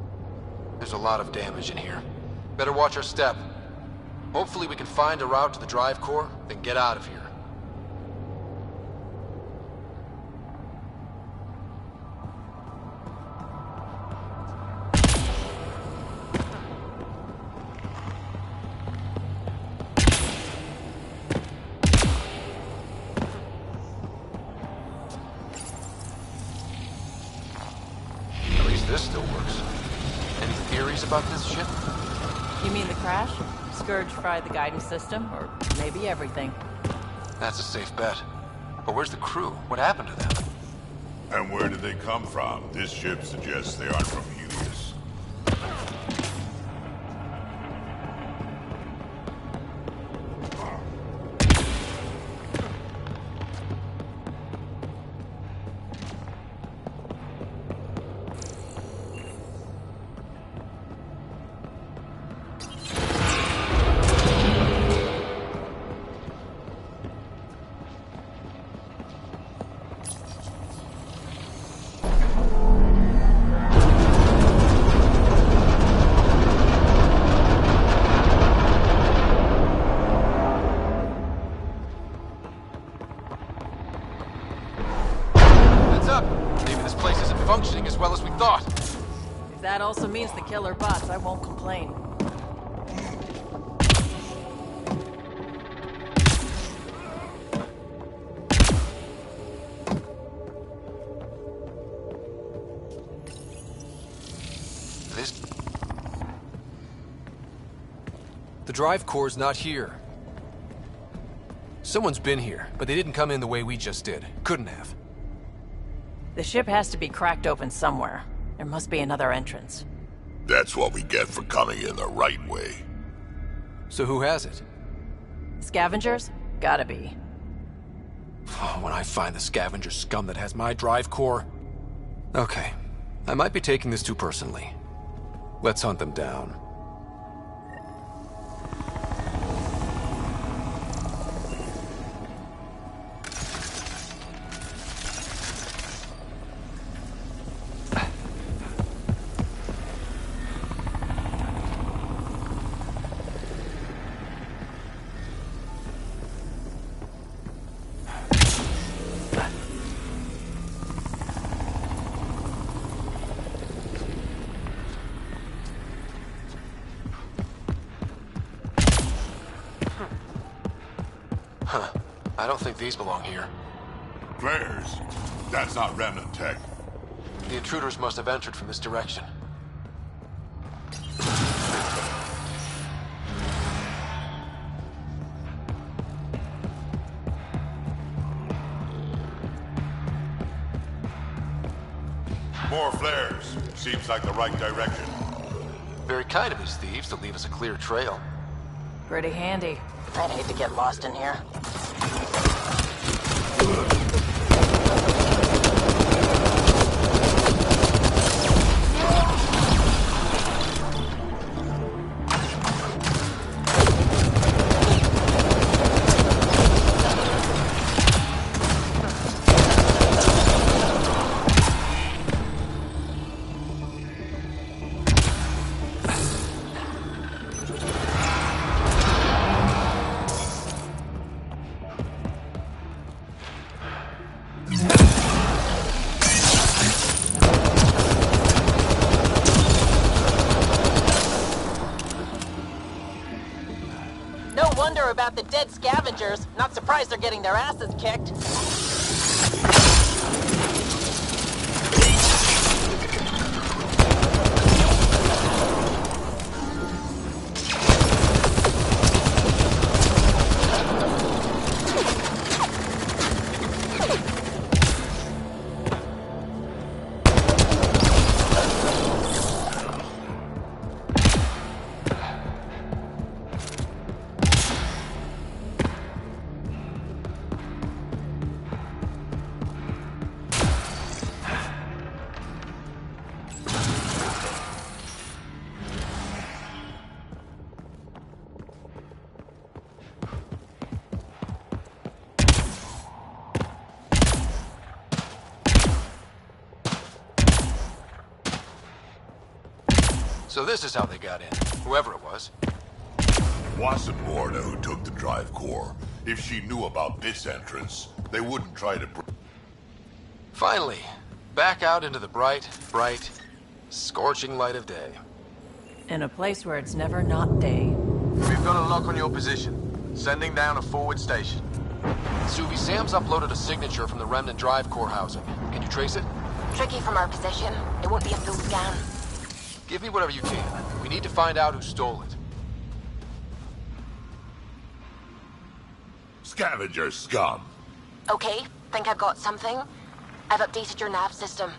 There's a lot of damage in here. Better watch our step. Hopefully we can find a route to the drive core, then get out of here. This still works. Any theories about this ship? You mean the crash? Scourge fried the guidance system, or maybe everything. That's a safe bet. But where's the crew? What happened to them? And where did they come from? This ship suggests they aren't from Helios. is the killer boss, I won't complain. The drive core's not here. Someone's been here, but they didn't come in the way we just did. Couldn't have. The ship has to be cracked open somewhere. There must be another entrance. That's what we get for coming in the right way. So who has it? Scavengers? Gotta be. Oh, when I find the scavenger scum that has my drive core... Okay, I might be taking this too personally. Let's hunt them down. Huh. I don't think these belong here. Flares? That's not remnant tech. The intruders must have entered from this direction. More flares. Seems like the right direction. Very kind of these thieves to leave us a clear trail. Pretty handy. I'd hate to get lost in here. No wonder about the dead scavengers. Not surprised they're getting their asses kicked. So this is how they got in, whoever it was. Wasn't Morda who took the drive core. If she knew about this entrance, they wouldn't try to... Finally, back out into the bright, scorching light of day. In a place where it's never not day. We've got a lock on your position. Sending down a forward station. Suvi, Sam's uploaded a signature from the remnant drive core housing. Can you trace it? Tricky from our position. It won't be a full scan. Give me whatever you can. We need to find out who stole it. Scavenger scum. Okay, think I've got something. I've updated your nav system.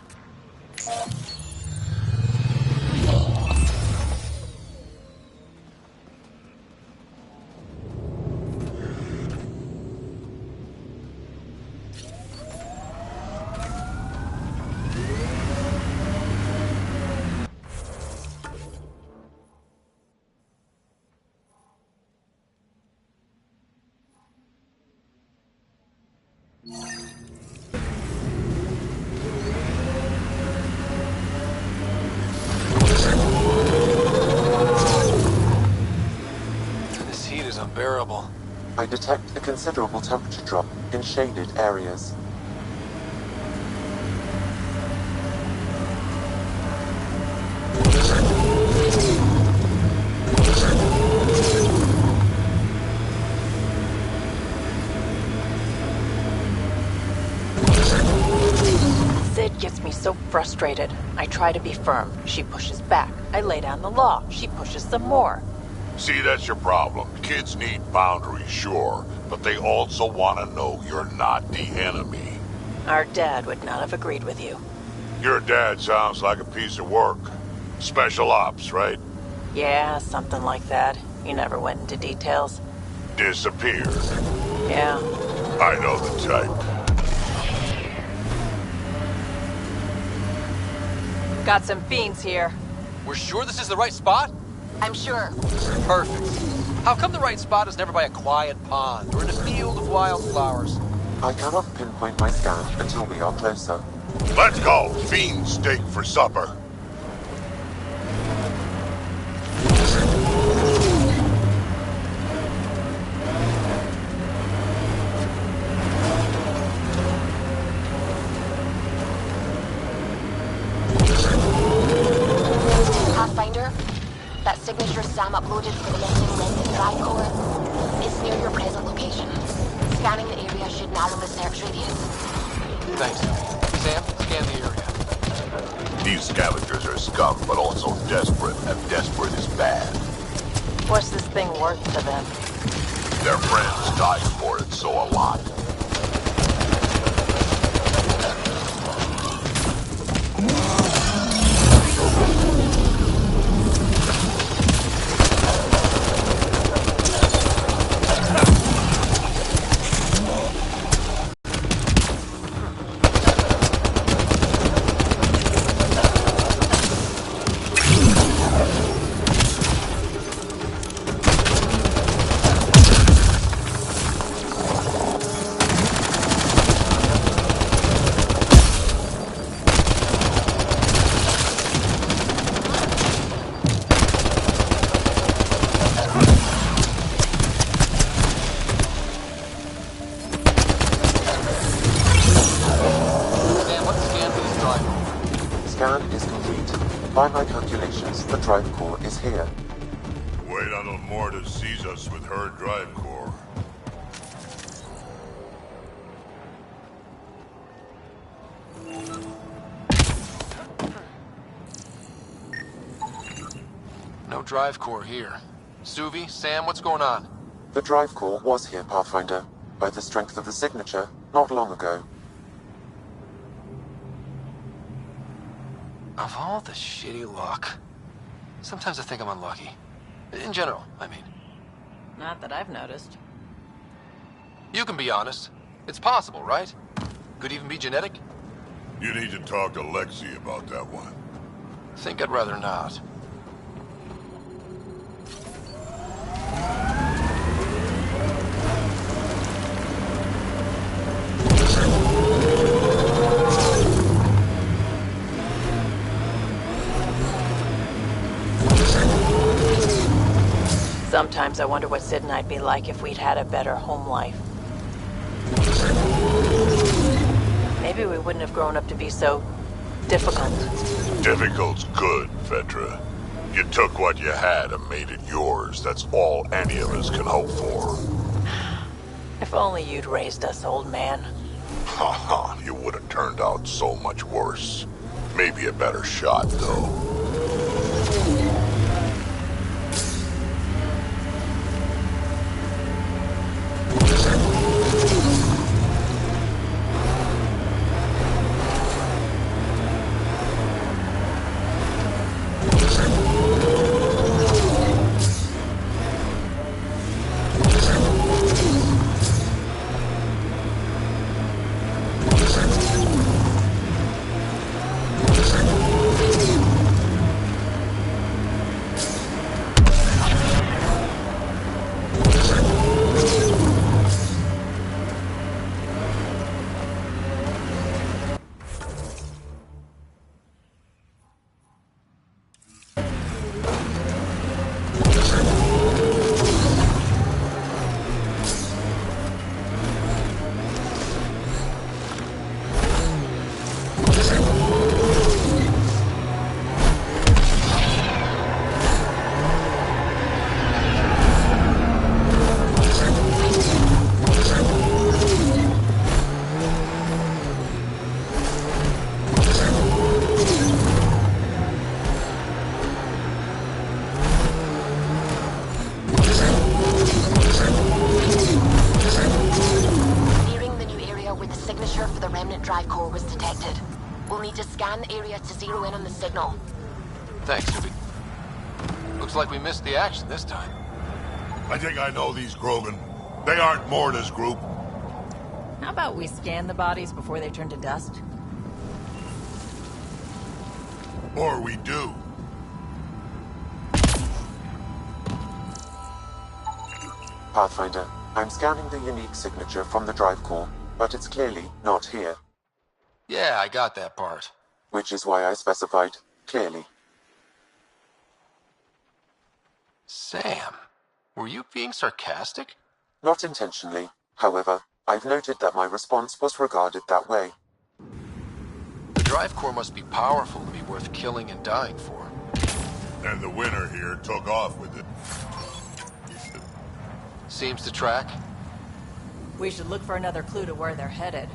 This heat is unbearable. I detect a considerable temperature drop in shaded areas. gets me so frustrated. I try to be firm. She pushes back. I lay down the law. She pushes some more. See, that's your problem. Kids need boundaries, sure, but they also want to know you're not the enemy. Our dad would not have agreed with you. Your dad sounds like a piece of work. Special ops, right? Yeah, something like that. He never went into details. Disappeared. Yeah. I know the type. Got some fiends here. We're sure this is the right spot? I'm sure. Perfect. How come the right spot is never by a quiet pond or in a field of wildflowers? I cannot pinpoint my scan until we are closer. Let's go! Fiend steak for supper. Pathfinder, that signature Sam uploaded for the missing Ren drive core is near your present location. Scanning the area should narrow the search radius. Thanks. Sam, scan the area. These scavengers are scum, but also desperate, and desperate is bad. What's this thing worth to them? Their friends died for it, so a lot. By my calculations, the drive core is here. Wait until Morta sees us with her drive core. No drive core here. Suvi, Sam, what's going on? The drive core was here, Pathfinder, by the strength of the signature, not long ago. Of all the shitty luck. Sometimes I think I'm unlucky. In general, I mean. Not that I've noticed. You can be honest. It's possible, right? Could even be genetic. You need to talk to Lexi about that one. Think I'd rather not. Sometimes I wonder what Sid and I'd be like if we'd had a better home life. Maybe we wouldn't have grown up to be so difficult. Difficult's good, Vetra. You took what you had and made it yours. That's all any of us can hope for. If only you'd raised us, old man. Haha, you would have turned out so much worse. Maybe a better shot, though. Revenant drive core was detected. We'll need to scan the area to zero in on the signal. Thanks, Ruby. Looks like we missed the action this time. I think I know these Krogan. They aren't Morta's group. How about we scan the bodies before they turn to dust? Or we do. Pathfinder, I'm scanning the unique signature from the drive core, but it's clearly not here. Yeah, I got that part. Which is why I specified clearly. Sam, were you being sarcastic? Not intentionally. However, I've noted that my response was regarded that way. The drive core must be powerful to be worth killing and dying for. And the winner here took off with it. Seems to track. We should look for another clue to where they're headed.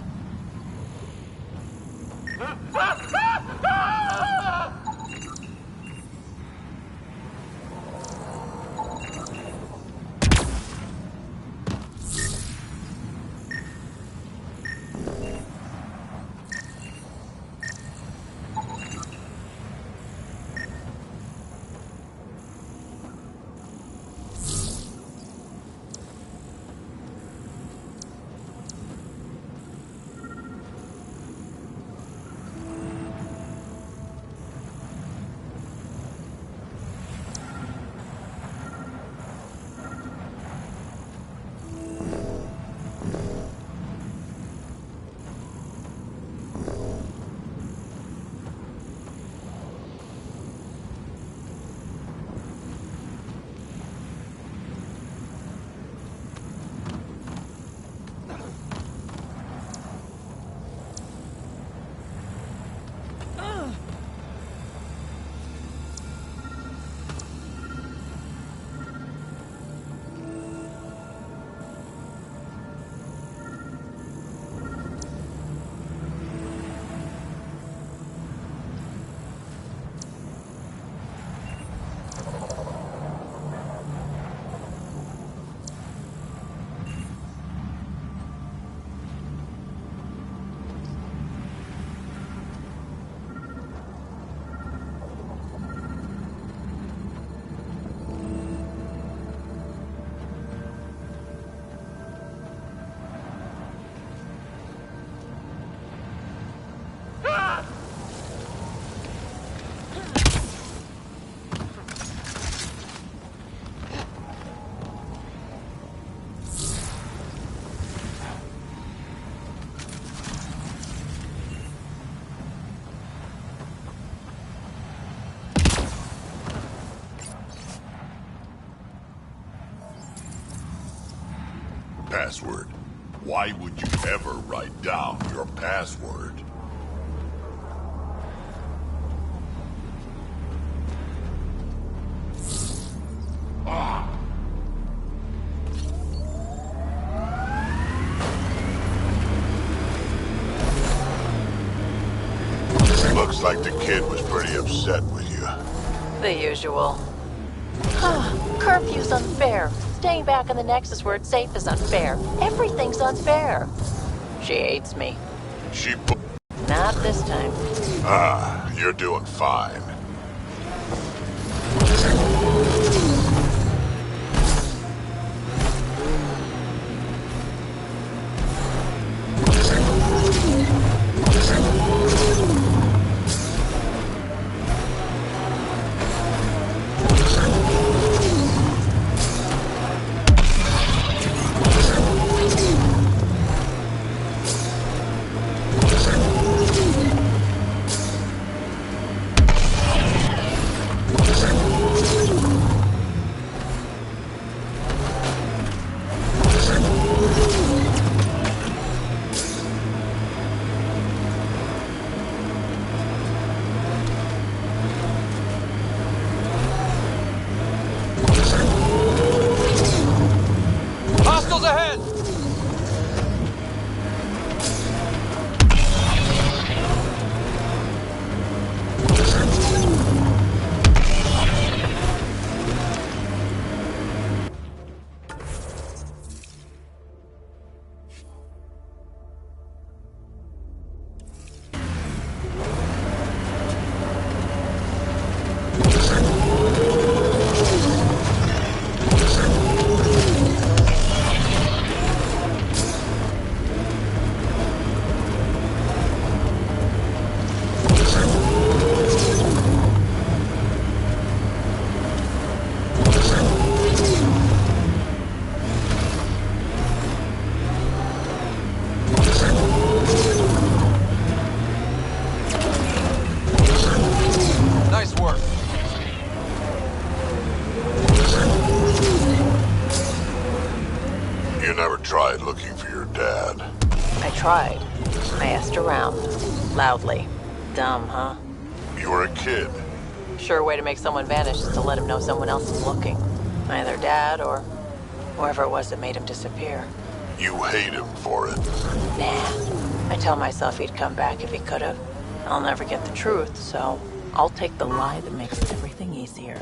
Password. Why would you ever write down your password? Looks like the kid was pretty upset with you. The usual. Curfew's unfair. Staying back in the Nexus where it's safe is unfair. Everything's unfair. She hates me. She Not this time. You're doing fine. You never tried looking for your dad. I tried. I asked around. Loudly. Dumb, huh? You were a kid. Sure way to make someone vanish is to let him know someone else is looking. Either Dad or whoever it was that made him disappear. You hate him for it. Nah. I tell myself he'd come back if he could have. I'll never get the truth, so I'll take the lie that makes everything easier.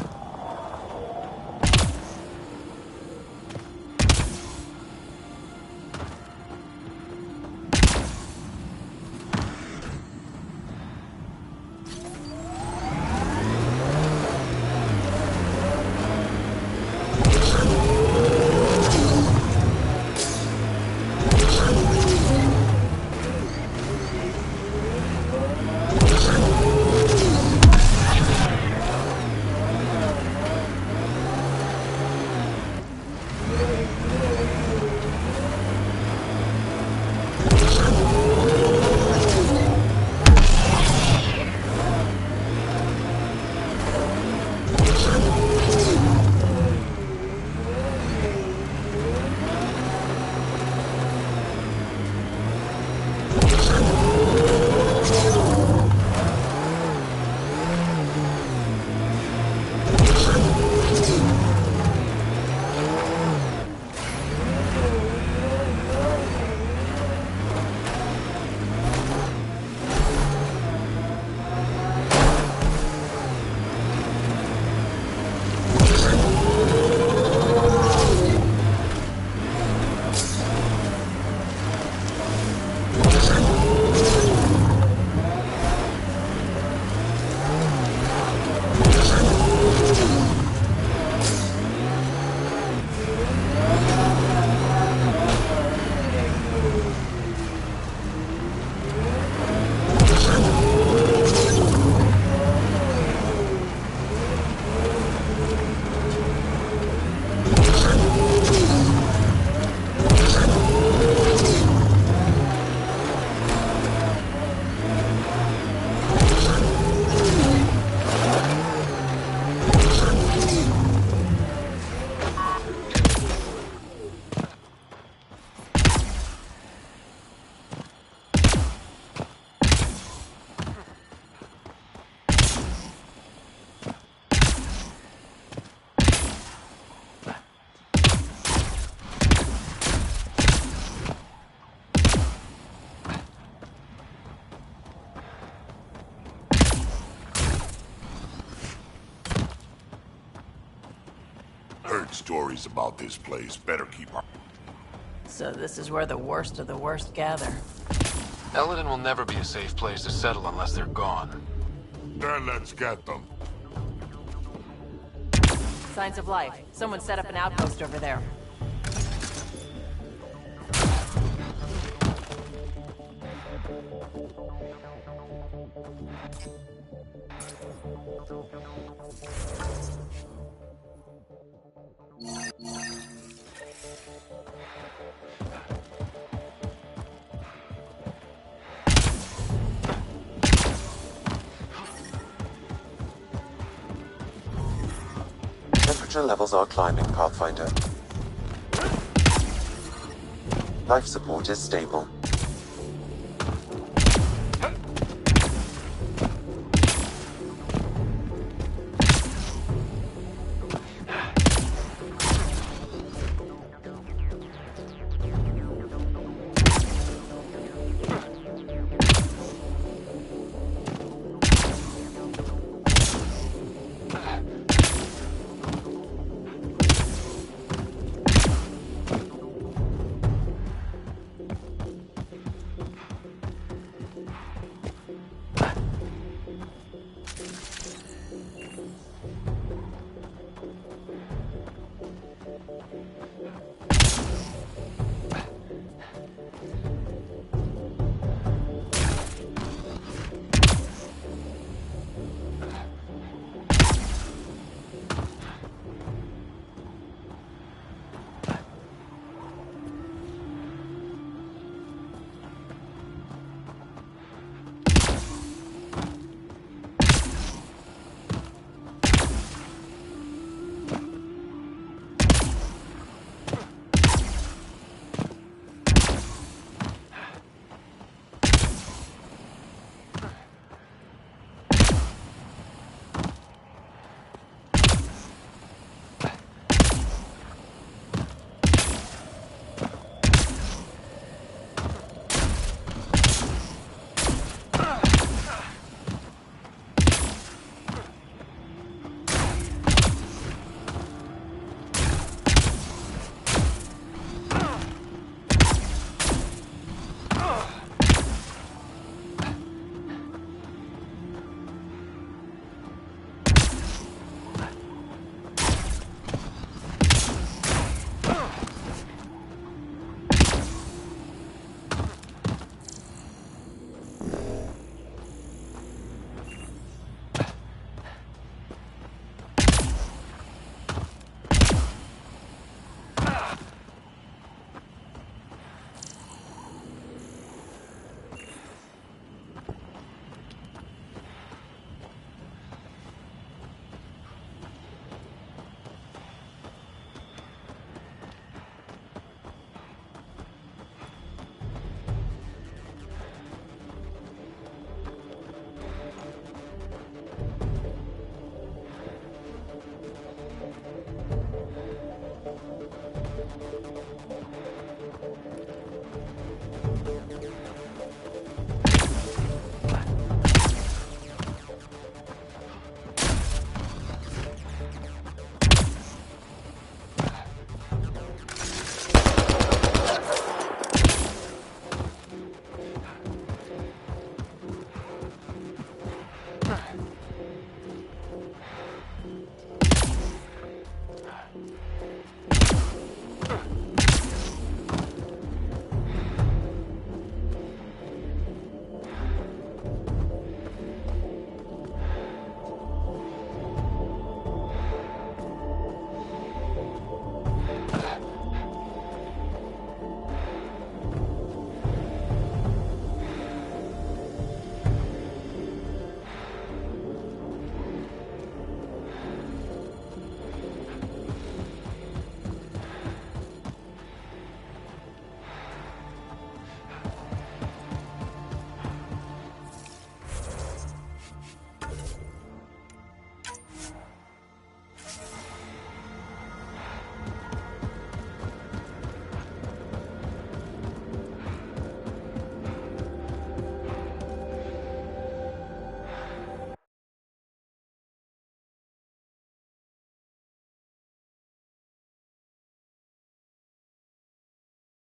Heard stories about this place. Better keep up. So this is where the worst of the worst gather. Eldon will never be a safe place to settle unless they're gone. Then let's get them. Signs of life. Someone set up an outpost over there. Temperature levels are climbing, Pathfinder. Life support is stable.